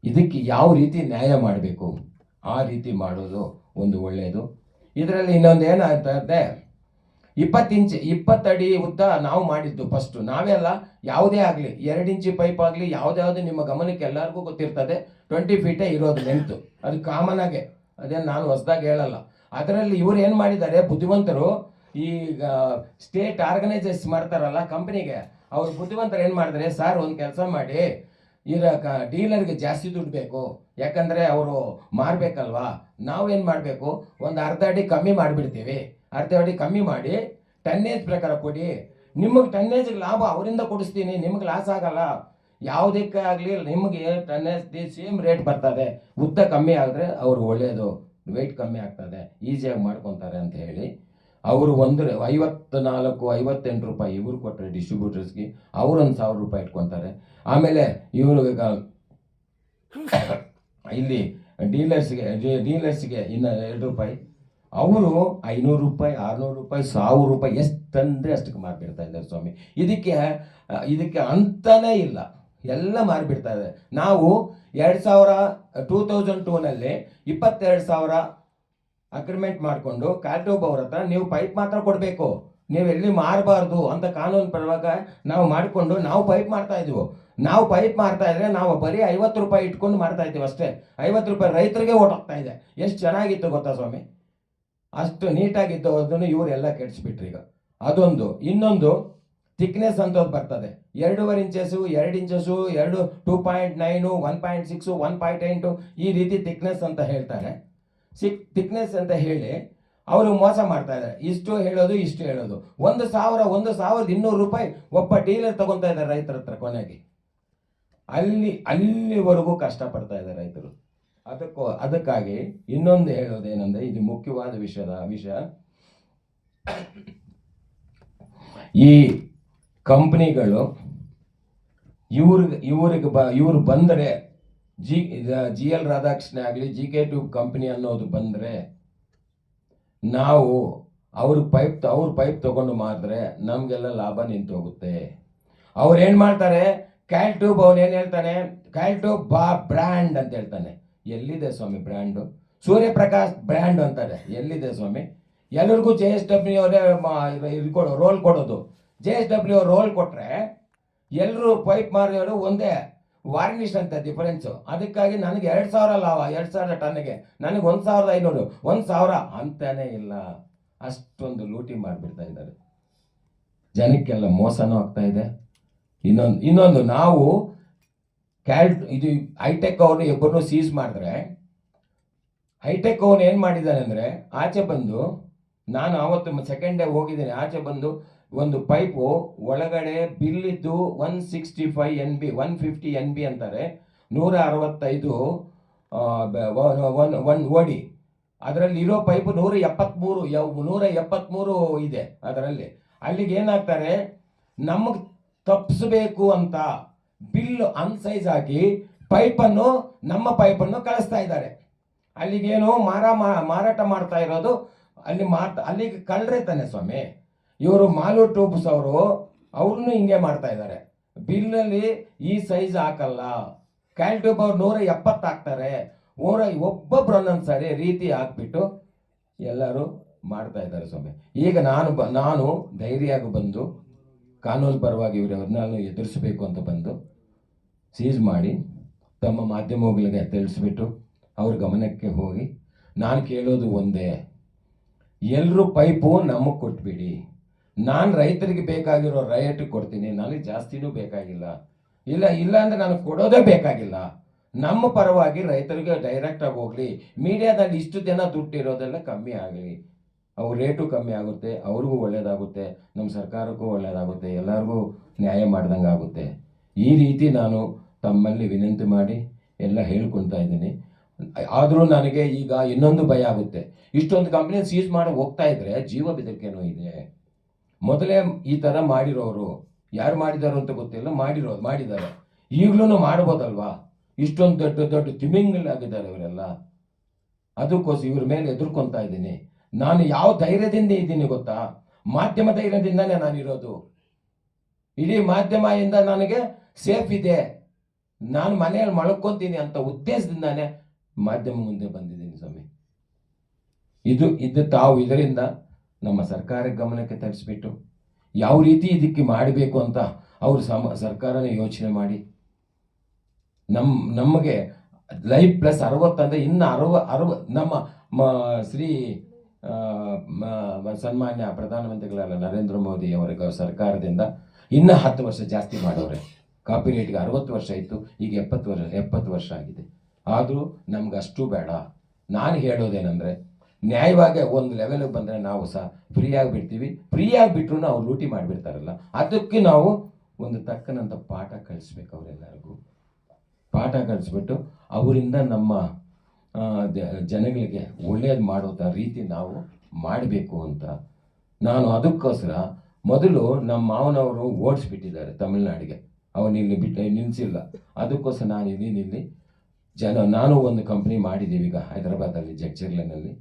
ಇದಕ್ಕೆ ಯಾವ ರೀತಿ ನ್ಯಾಯ ಮಾಡಬೇಕು ಆ ರೀತಿ ಮಾಡೋದು ಒಂದು ಒಳ್ಳೆಯದು. ಇದರಲ್ಲಿ ಇನ್ನೊಂದು ಏನಾಗ್ತದೆ, 20 ಅಡಿ ಉದ್ದ ನಾವು ಮಾಡಿದ್ದು ಫಸ್ಟು. ನಾವೇ ಅಲ್ಲ, ಯಾವುದೇ ಆಗಲಿ 2 ಇಂಚಿ ಪೈಪ್ ಆಗಲಿ ಯಾವುದ್ಯಾವುದು ನಿಮ್ಮ ಗಮನಕ್ಕೆ ಎಲ್ಲರಿಗೂ ಗೊತ್ತಿರ್ತದೆ, 20 ಫೀಟೇ ಇರೋದು ಲೆಂತು. ಅದು ಕಾಮನ್ ಆಗಿ, ಅದೇನು ನಾನು ಹೊಸದಾಗಿ ಹೇಳಲ್ಲ. ಅದರಲ್ಲಿ ಇವ್ರು ಏನು ಮಾಡಿದ್ದಾರೆ ಬುದ್ಧಿವಂತರು, ಈಗ ಸ್ಟೇಟ್ ಆರ್ಗನೈಸೇಷನ್ ಮಾಡ್ತಾರಲ್ಲ ಕಂಪ್ನಿಗೆ, ಅವ್ರು ಬುದ್ಧಿವಂತರು ಏನು ಮಾಡಿದ್ರೆ, ಸರ್ ಒಂದು ಕೆಲಸ ಮಾಡಿ, ಡೀಲರ್ಗೆ ಜಾಸ್ತಿ ದುಡ್ಡು ಬೇಕು, ಯಾಕಂದರೆ ಅವರು ಮಾರಬೇಕಲ್ವಾ, ನಾವೇನು ಮಾಡಬೇಕು, ಒಂದು ಅರ್ಧ ಅಡಿ ಕಮ್ಮಿ ಮಾಡಿಬಿಡ್ತೀವಿ, ಅರ್ಧ ಅಡಿ ಕಮ್ಮಿ ಮಾಡಿ ಟನ್ನೇಜ್ ಪ್ರಕಾರ ಕೊಡಿ, ನಿಮಗೆ ಟನ್ನೇಜ್ಗೆ ಲಾಭ ಅವರಿಂದ ಕೊಡಿಸ್ತೀನಿ, ನಿಮಗೆ ಲಾಸ್ ಆಗಲ್ಲ. ಯಾವುದಕ್ಕೆ ಆಗಲಿ ನಿಮಗೆ ಟನ್ನೇಜ್ ಸೇಮ್ ರೇಟ್ ಬರ್ತದೆ, ಉದ್ದ ಕಮ್ಮಿ ಆದರೆ ಅವ್ರಿಗೆ ಒಳ್ಳೆಯದು, ವೆಯ್ಟ್ ಕಮ್ಮಿ ಆಗ್ತದೆ, ಈಸಿಯಾಗಿ ಮಾಡ್ಕೊತಾರೆ ಅಂತ ಹೇಳಿ ಅವರು 54-58 ರೂಪಾಯಿ ಇವ್ರು ಕೊಟ್ಟರೆ ಡಿಸ್ಟ್ರಿಬ್ಯೂಟರ್ಸ್ಗೆ, ಅವ್ರು 1,000 ರೂಪಾಯಿ ಇಟ್ಕೊತಾರೆ. ಆಮೇಲೆ ಇವರು ಇಲ್ಲಿ ಡೀಲರ್ಸ್ಗೆ ಇನ್ನು 2 ರೂಪಾಯಿ, ಅವರು 500 ರೂಪಾಯಿ, 600 ರೂಪಾಯಿ, 1000 ರೂಪಾಯಿ ಎಷ್ಟಂದರೆ ಅಷ್ಟಕ್ಕೆ ಮಾರ್ಬಿಡ್ತಾ ಇದ್ದಾರೆ ಸ್ವಾಮಿ. ಇದಕ್ಕೆ ಅಂತಾನೇ ಇಲ್ಲ, ಎಲ್ಲ ಮಾರಿಬಿಡ್ತಾ ಇದೆ. ನಾವು 2002ನಲ್ಲಿ 22,000 ಅಗ್ರಿಮೆಂಟ್ ಮಾಡಿಕೊಂಡು ಕ್ಯಾಲ್ಟೋಬ್ ಅವ್ರ ಹತ್ರ ನೀವು ಪೈಪ್ ಮಾತ್ರ ಕೊಡಬೇಕು, ನೀವು ಎಲ್ಲಿ ಮಾರಬಾರ್ದು ಅಂತ ಕಾನೂನು ಪರವಾಗ ನಾವು ಮಾಡಿಕೊಂಡು ನಾವು ಪೈಪ್ ಮಾಡ್ತಾ ಇದ್ವು. ನಾವು ಪೈಪ್ ಮಾಡ್ತಾ ಇದ್ರೆ ನಾವು ಬರೀ 50 ರೂಪಾಯಿ ಇಟ್ಕೊಂಡು ಮಾಡ್ತಾ ಇದ್ದೀವಿ ಅಷ್ಟೇ. 50 ರೂಪಾಯಿ ರೈತರಿಗೆ ಓಡೋಗ್ತಾ ಇದೆ. ಎಷ್ಟು ಚೆನ್ನಾಗಿತ್ತು ಗೊತ್ತಾ ಸ್ವಾಮಿ, ಅಷ್ಟು ನೀಟಾಗಿದ್ದು ಅದನ್ನು ಇವರೆಲ್ಲ ಕೆಡಿಸ್ಬಿಟ್ರು ಈಗ. ಅದೊಂದು. ಇನ್ನೊಂದು ಥಿಕ್ನೆಸ್ ಅಂತ ಬರ್ತದೆ, 2.5 ಇಂಚಸ್ಸು, 2 ಇಂಚಸ್ಸು, 2.9, 1.6, 1.8 ಈ ರೀತಿ ಥಿಕ್ನೆಸ್ ಅಂತ ಹೇಳ್ತಾರೆ. ಥಿಕ್ನೆಸ್ ಅಂತ ಹೇಳಿ ಅವರು ಮೋಸ ಮಾಡ್ತಾ ಇದ್ದಾರೆ. ಇಷ್ಟು ಹೇಳೋದು 1,200 ರೂಪಾಯಿ ಒಬ್ಬ ಡೀಲರ್ ತಗೊತಾ ಇದ್ದಾರೆ ರೈತರ ಹತ್ರ. ಕೊನೆಗೆ ಅಲ್ಲಿವರೆಗೂ ಕಷ್ಟಪಡ್ತಾ ಇದ್ದಾರೆ ರೈತರು. ಅದಕ್ಕಾಗಿ ಇನ್ನೊಂದು ಹೇಳೋದೇನೆಂದರೆ, ಇದು ಮುಖ್ಯವಾದ ವಿಷಯ, ಈ ಕಂಪ್ನಿಗಳು ಇವ್ರು ಬಂದರೆ GL ರಾಧಾಕೃಷ್ಣ ಆಗಲಿ, GK2 ಕಂಪ್ನಿ ಅನ್ನೋದು ಬಂದರೆ, ನಾವು ಅವ್ರ ಪೈಪ್ ತಗೊಂಡು ಮಾರಿದ್ರೆ ನಮಗೆಲ್ಲ ಲಾಭ ನಿಂತು ಹೋಗುತ್ತೆ. ಅವ್ರು ಏನು ಮಾಡ್ತಾರೆ, ಕ್ಯಾಲ್ಟ್ಯೂಬ್ ಅವನು ಏನು ಹೇಳ್ತಾನೆ, ಕ್ಯಾಲ್ಟ್ಯೂಬ್ ಬ್ರ್ಯಾಂಡ್ ಅಂತ ಹೇಳ್ತಾನೆ. ಎಲ್ಲಿದೆ ಸ್ವಾಮಿ ಬ್ರ್ಯಾಂಡು? ಸೂರ್ಯಪ್ರಕಾಶ್ ಬ್ರ್ಯಾಂಡ್ ಅಂತಾರೆ. ಎಲ್ಲಿದೆ ಸ್ವಾಮಿ? ಎಲ್ಲರಿಗೂ JSW ಅವರೇ ರೋಲ್ ಕೊಡೋದು. JSW ರೋಲ್ ಕೊಟ್ಟರೆ ಎಲ್ಲರೂ ಪೈಪ್ ಮಾರಿಯೋರು ಒಂದೇ, ವಾರ್ನಿಷ್ ಅಂತ ಡಿಫರೆನ್ಸು. ಅದಕ್ಕಾಗಿ ನನಗೆ 2,000 ಲಾಭ, 2,000 ಟನ್ನಿಗೆ, ನನಗೆ 1,500, 1,000 ಅಂತಾನೇ ಇಲ್ಲ. ಅಷ್ಟೊಂದು ಲೂಟಿ ಮಾಡಿಬಿಡ್ತಾ ಇದ್ದಾರೆ. ಜನಕ್ಕೆಲ್ಲ ಮೋಸನೂ ಆಗ್ತಾ ಇದೆ. ಇನ್ನೊಂದು ನಾವು ಇದು ಹೈಟೆಕ್ ಅವ್ರನ್ನ ಇಬ್ಬರನ್ನು ಸೀಸ್ ಮಾಡಿದ್ರೆ, ಹೈಟೆಕ್ ಅವನು ಏನು ಮಾಡಿದ್ದಾನೆ ಅಂದರೆ, ಆಚೆ ಬಂದು, ನಾನು ಆವತ್ತು ಸೆಕೆಂಡ್ ಡೇ ಹೋಗಿದ್ದೀನಿ, ಆಚೆ ಬಂದು ಒಂದು ಪೈಪು ಒಳಗಡೆ ಬಿಲ್ ಇದ್ದು 165 NB, 150 NB ಅಂತಾರೆ, 165 ಓಡಿ. ಅದರಲ್ಲಿ ಇರೋ ಪೈಪು 173 ಇದೆ ಅದರಲ್ಲಿ. ಅಲ್ಲಿಗೆ ಏನಾಗ್ತಾರೆ, ನಮಗೆ ತಪ್ಪಿಸಬೇಕು ಅಂತ ಬಿಲ್ ಅನ್ಸೈಜ್ ಹಾಕಿ ನಮ್ಮ ಪೈಪನ್ನು ಕಳಿಸ್ತಾ ಇದ್ದಾರೆ. ಅಲ್ಲಿಗೇನು ಮಾರಾಟ ಮಾಡ್ತಾ ಇರೋದು ಅಲ್ಲಿಗೆ ಕಳ್ರೆ ತಾನೆ ಸ್ವಾಮಿ. ಇವರು ಮಾಲು ಟ್ಯೂಬ್ಸ್ ಅವ್ರನ್ನೂ ಹಿಂಗೆ ಮಾಡ್ತಾ ಇದ್ದಾರೆ. ಬಿಲ್ನಲ್ಲಿ ಈ ಸೈಜ್ ಹಾಕಲ್ಲ, ಕ್ಯಾಲ್ಟ್ಯೂಬ್ ಅವ್ರು 170 ಹಾಕ್ತಾರೆ, ಒಬ್ಬೊಬ್ರು ಒಂದೊಂದು ಸಾರಿ ರೀತಿ ಹಾಕ್ಬಿಟ್ಟು ಎಲ್ಲರೂ ಮಾಡ್ತಾ ಇದ್ದಾರೆ ಸ್ವಾಮಿ. ಈಗ ನಾನು ಧೈರ್ಯವಾಗಿ ಬಂದು ಕಾನೂನು ಪರವಾಗಿ ಇವರವ್ರನ್ನ ಎದುರಿಸಬೇಕು ಅಂತ ಬಂದು ಸೀಸ್ ಮಾಡಿ ತಮ್ಮ ಮಾಧ್ಯಮಗಳಿಗೆ ತಿಳಿಸ್ಬಿಟ್ಟು ಅವ್ರ ಗಮನಕ್ಕೆ ಹೋಗಿ ನಾನು ಕೇಳೋದು ಒಂದೇ, ಎಲ್ಲರೂ ಪೈಪು ನಮಗೆ ಕೊಟ್ಬಿಡಿ. ನಾನು ರೈತರಿಗೆ ಬೇಕಾಗಿರೋ ರೇಟ್ ಕೊಡ್ತೀನಿ, ನನಗೆ ಜಾಸ್ತಿನೂ ಬೇಕಾಗಿಲ್ಲ. ಇಲ್ಲ ಅಂದರೆ ನನಗೆ ಕೊಡೋದೇ ಬೇಕಾಗಿಲ್ಲ. ನಮ್ಮ ಪರವಾಗಿ ರೈತರಿಗೆ ಡೈರೆಕ್ಟಾಗಿ ಹೋಗಲಿ. ಮೀಡಿಯಾದಲ್ಲಿ ಇಷ್ಟು ದಿನ ದುಡ್ಡಿರೋದೆಲ್ಲ ಕಮ್ಮಿ ಆಗಲಿ, ಅವ್ರ ರೇಟು ಕಮ್ಮಿ ಆಗುತ್ತೆ, ಅವ್ರಿಗೂ ಒಳ್ಳೆಯದಾಗುತ್ತೆ, ನಮ್ಮ ಸರ್ಕಾರಕ್ಕೂ ಒಳ್ಳೆಯದಾಗುತ್ತೆ, ಎಲ್ಲರಿಗೂ ನ್ಯಾಯ ಮಾಡ್ದಂಗೆ ಆಗುತ್ತೆ. ಈ ರೀತಿ ನಾನು ತಮ್ಮಲ್ಲಿ ವಿನಂತಿ ಮಾಡಿ ಎಲ್ಲ ಹೇಳ್ಕೊಳ್ತಾ ಇದ್ದೀನಿ. ಆದರೂ ನನಗೆ ಈಗ ಇನ್ನೊಂದು ಭಯ ಆಗುತ್ತೆ, ಇಷ್ಟೊಂದು ಕಂಪ್ನಿ ಸೀಸ್ ಮಾಡಿ ಹೋಗ್ತಾ ಇದ್ರೆ ಜೀವ ಬೆದರಿಕೆನೂ ಇದೆ. ಮೊದಲೇ ಈ ಥರ ಮಾಡಿರೋರು ಯಾರು ಮಾಡಿದಾರೋ ಅಂತ ಗೊತ್ತಿಲ್ಲ, ಮಾಡಿದ್ದಾರೆ. ಈಗಲೂ ಮಾಡ್ಬೋದಲ್ವಾ? ಇಷ್ಟೊಂದು ದೊಡ್ಡ ತಿಮಿಂಗಲಾಗಿದ್ದಾರೆ ಇವರೆಲ್ಲ. ಅದಕ್ಕೋಸ್ಕರ ಇವ್ರ ಮೇಲೆ ಎದುರ್ಕೊತಾ ಇದ್ದೀನಿ. ನಾನು ಯಾವ ಧೈರ್ಯದಿಂದ ಇದ್ದೀನಿ ಗೊತ್ತಾ? ಮಾಧ್ಯಮ ಧೈರ್ಯದಿಂದನೇ ನಾನಿರೋದು. ಇಡೀ ಮಾಧ್ಯಮದಿಂದ ನನಗೆ ಸೇಫ್ ಇದೆ, ನಾನು ಮನೆಯಲ್ಲಿ ಮಳ್ಕೊತೀನಿ ಅಂತ ಉದ್ದೇಶದಿಂದಾನೇ ಮಾಧ್ಯಮ ಮುಂದೆ ಬಂದಿದ್ದೀನಿ ಸ್ವಾಮಿ. ಇದು ತಾವು ಇದರಿಂದ ನಮ್ಮ ಸರ್ಕಾರ ಗಮನಕ್ಕೆ ತರಿಸ್ಬಿಟ್ಟು ಯಾವ ರೀತಿ ಇದಕ್ಕೆ ಮಾಡಬೇಕು ಅಂತ ಅವರು ಸರ್ಕಾರನೇ ಯೋಚನೆ ಮಾಡಿ ನಮಗೆ ಲೈಫ್ ಪ್ಲಸ್ 60 ಅಂದರೆ ಇನ್ನು 60 ನಮ್ಮ ಶ್ರೀ ಸನ್ಮಾನ್ಯ ಪ್ರಧಾನಮಂತ್ರಿಗಳಲ್ಲ ನರೇಂದ್ರ ಮೋದಿ ಅವರ ಸರ್ಕಾರದಿಂದ ಇನ್ನೂ 10 ವರ್ಷ ಜಾಸ್ತಿ ಮಾಡೋರೆ. ಕಾಪಿ ರೇಟ್ಗೆ 60 ವರ್ಷ ಇತ್ತು, ಈಗ 70 ವರ್ಷ ಆಗಿದೆ. ಆದರೂ ನಮ್ಗೆ ಅಷ್ಟು ಬೇಡ. ನಾನು ಹೇಳೋದೇನೆಂದರೆ, ನ್ಯಾಯವಾಗಿ ಒಂದು ಲೆವೆಲ್ಗೆ ಬಂದರೆ ನಾವು ಸಹ ಫ್ರೀಯಾಗಿ ಬಿಡ್ತೀವಿ. ಫ್ರೀಯಾಗಿ ಬಿಟ್ಟರು ಅವ್ರು ಲೂಟಿ ಮಾಡಿಬಿಡ್ತಾರಲ್ಲ, ಅದಕ್ಕೆ ನಾವು ಒಂದು ತಕ್ಕನಂಥ ಪಾಠ ಕಲಿಸ್ಬೇಕು. ಅವರೆಲ್ಲರಿಗೂ ಪಾಠ ಕಲಿಸ್ಬಿಟ್ಟು ಅವರಿಂದ ನಮ್ಮ ಜನಗಳಿಗೆ ಒಳ್ಳೆಯದು ಮಾಡೋ ರೀತಿ ನಾವು ಮಾಡಬೇಕು ಅಂತ ನಾನು ಅದಕ್ಕೋಸ್ಕರ ಮೊದಲು ನಮ್ಮ ಮಾವನವರು ಓಡಿಸ್ಬಿಟ್ಟಿದ್ದಾರೆ ತಮಿಳ್ನಾಡಿಗೆ, ಅವನು ಇಲ್ಲಿ ಬಿಟ್ಟು ನಿಲ್ಲಿಸಿಲ್ಲ. ಅದಕ್ಕೋಸ್ಕರ ನಾನು ಇಲ್ಲಿ ನಾನು ಒಂದು ಕಂಪ್ನಿ ಮಾಡಿದ್ದೀವಿ ಈಗ ಹೈದರಾಬಾದಲ್ಲಿ, ಜಗ್ಚಿರ್ಲೆನಲ್ಲಿ.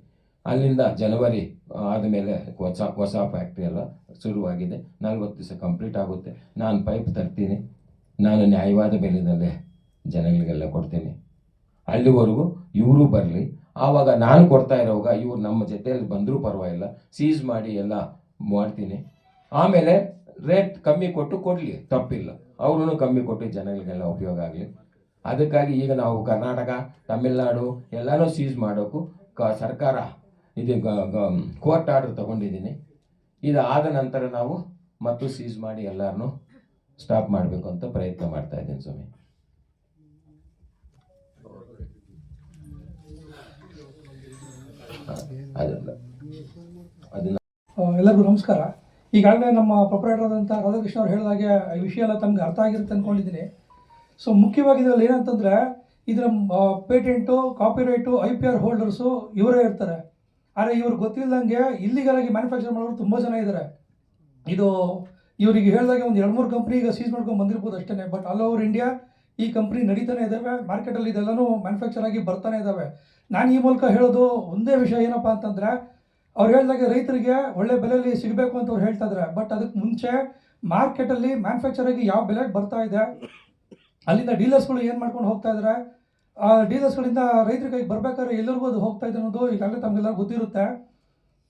ಅಲ್ಲಿಂದ ಜನವರಿ ಆದಮೇಲೆ ಹೊಸ ಫ್ಯಾಕ್ಟ್ರಿ ಎಲ್ಲ ಶುರುವಾಗಿದೆ. 40 ದಿವಸ ಕಂಪ್ಲೀಟ್ ಆಗುತ್ತೆ. ನಾನು ಪೈಪ್ ತರ್ತೀನಿ, ನಾನು ನ್ಯಾಯವಾದ ಬೆಲೆಯಲ್ಲೇ ಜನಗಳಿಗೆಲ್ಲ ಕೊಡ್ತೀನಿ. ಅಲ್ಲಿವರೆಗೂ ಇವರು ಬರಲಿ. ಆವಾಗ ನಾನು ಕೊಡ್ತಾ ಇರೋವಾಗ ಇವ್ರು ನಮ್ಮ ಜೊತೆಯಲ್ಲಿ ಬಂದರೂ ಪರವಾಗಿಲ್ಲ, ಸೀಸ್ ಮಾಡಿ ಎಲ್ಲ ಮಾಡ್ತೀನಿ. ಆಮೇಲೆ ರೇಟ್ ಕಮ್ಮಿ ಕೊಟ್ಟು ಕೊಡಲಿ, ತಪ್ಪಿಲ್ಲ. ಅವ್ರೂ ಕಮ್ಮಿ ಕೊಟ್ಟು ಜನಗಳಿಗೆಲ್ಲ ಉಪಯೋಗ ಆಗಲಿ. ಅದಕ್ಕಾಗಿ ಈಗ ನಾವು ಕರ್ನಾಟಕ, ತಮಿಳ್ನಾಡು ಎಲ್ಲನೂ ಸೀಸ್ ಮಾಡೋಕ್ಕೂ ಸರ್ಕಾರ ಇದು ಕೋರ್ಟ್ ಆರ್ಡರ್ ತೊಗೊಂಡಿದ್ದೀನಿ. ಇದು ಆದ ನಂತರ ನಾವು ಮತ್ತು ಸೀಸ್ ಮಾಡಿ ಎಲ್ಲರನ್ನೂ ಸ್ಟಾಪ್ ಮಾಡಬೇಕು ಅಂತ ಪ್ರಯತ್ನ ಮಾಡ್ತಾ ಇದ್ದೀನಿ ಸ್ವಾಮಿ. ಎಲ್ಲರಿಗೂ ನಮಸ್ಕಾರ. ಈಗಾಗಲೇ ನಮ್ಮ ಪ್ರೊಪರೇಟರ್ ಆದಂಥ ರಾಧಾಕೃಷ್ಣ ಅವ್ರು ಹೇಳಿದಾಗೆ ಈ ವಿಷಯ ಎಲ್ಲ ತಮ್ಗೆ ಅರ್ಥ ಆಗಿರುತ್ತೆ ಅಂದ್ಕೊಂಡಿದ್ದೀನಿ. ಸೊ ಮುಖ್ಯವಾಗಿ ಇದರಲ್ಲಿ ಏನಂತಂದರೆ, ಇದರ ಪೇಟೆಂಟು, ಕಾಪಿರೈಟು, IPR ಹೋಲ್ಡರ್ಸು ಇವರೇ ಇರ್ತಾರೆ. ಆದರೆ ಇವ್ರಿಗೆ ಗೊತ್ತಿಲ್ಲದಂಗೆ ಇಲ್ಲಿಗಲಾಗಿ ಮ್ಯಾನುಫ್ಯಾಕ್ಚರ್ ಮಾಡೋರು ತುಂಬ ಜನ ಇದ್ದಾರೆ. ಇದು ಇವರಿಗೆ ಹೇಳಿದಾಗೆ ಒಂದು 2-3 ಕಂಪ್ನಿ ಈಗ ಸೀಸ್ ಮಾಡ್ಕೊಂಡು ಬಂದಿರ್ಬೋದು ಅಷ್ಟೇ. ಬಟ್ ಆಲ್ ಓವರ್ ಇಂಡಿಯಾ ಈ ಕಂಪ್ನಿ ನಡೀತಾನೆ ಇದ್ದಾವೆ, ಮಾರ್ಕೆಟಲ್ಲಿ ಇದೆಲ್ಲನೂ ಮ್ಯಾನುಫ್ಯಾಕ್ಚರ್ ಆಗಿ ಬರ್ತಾನೆ ಇದ್ದಾವೆ. ನಾನು ಈ ಮೂಲಕ ಹೇಳೋದು ಒಂದೇ ವಿಷಯ ಏನಪ್ಪ ಅಂತಂದರೆ, ಅವ್ರು ಹೇಳಿದಾಗೆ ರೈತರಿಗೆ ಒಳ್ಳೆ ಬೆಲೆಯಲ್ಲಿ ಸಿಗಬೇಕು ಅಂತ ಅವ್ರು ಹೇಳ್ತಾ ಇದ್ದಾರೆ. ಬಟ್ ಅದಕ್ಕೆ ಮುಂಚೆ ಮಾರ್ಕೆಟಲ್ಲಿ ಮ್ಯಾನುಫ್ಯಾಕ್ಚರ್ ಆಗಿ ಯಾವ ಬೆಲೆಗೆ ಬರ್ತಾ ಇದೆ, ಅಲ್ಲಿಂದ ಡೀಲರ್ಸ್ಗಳು ಏನು ಮಾಡ್ಕೊಂಡು ಹೋಗ್ತಾ ಇದ್ದಾರೆ, ಆ ಡೀಲರ್ಸ್ಗಳಿಂದ ರೈತರ ಕೈಗೆ ಬರಬೇಕಾದ್ರೆ ಎಲ್ಲರಿಗೂ ಅದು ಹೋಗ್ತಾ ಇದೆ ಅನ್ನೋದು ಈಗಾಗಲೇ ತಮಗೆಲ್ಲ ಗೊತ್ತಿರುತ್ತೆ.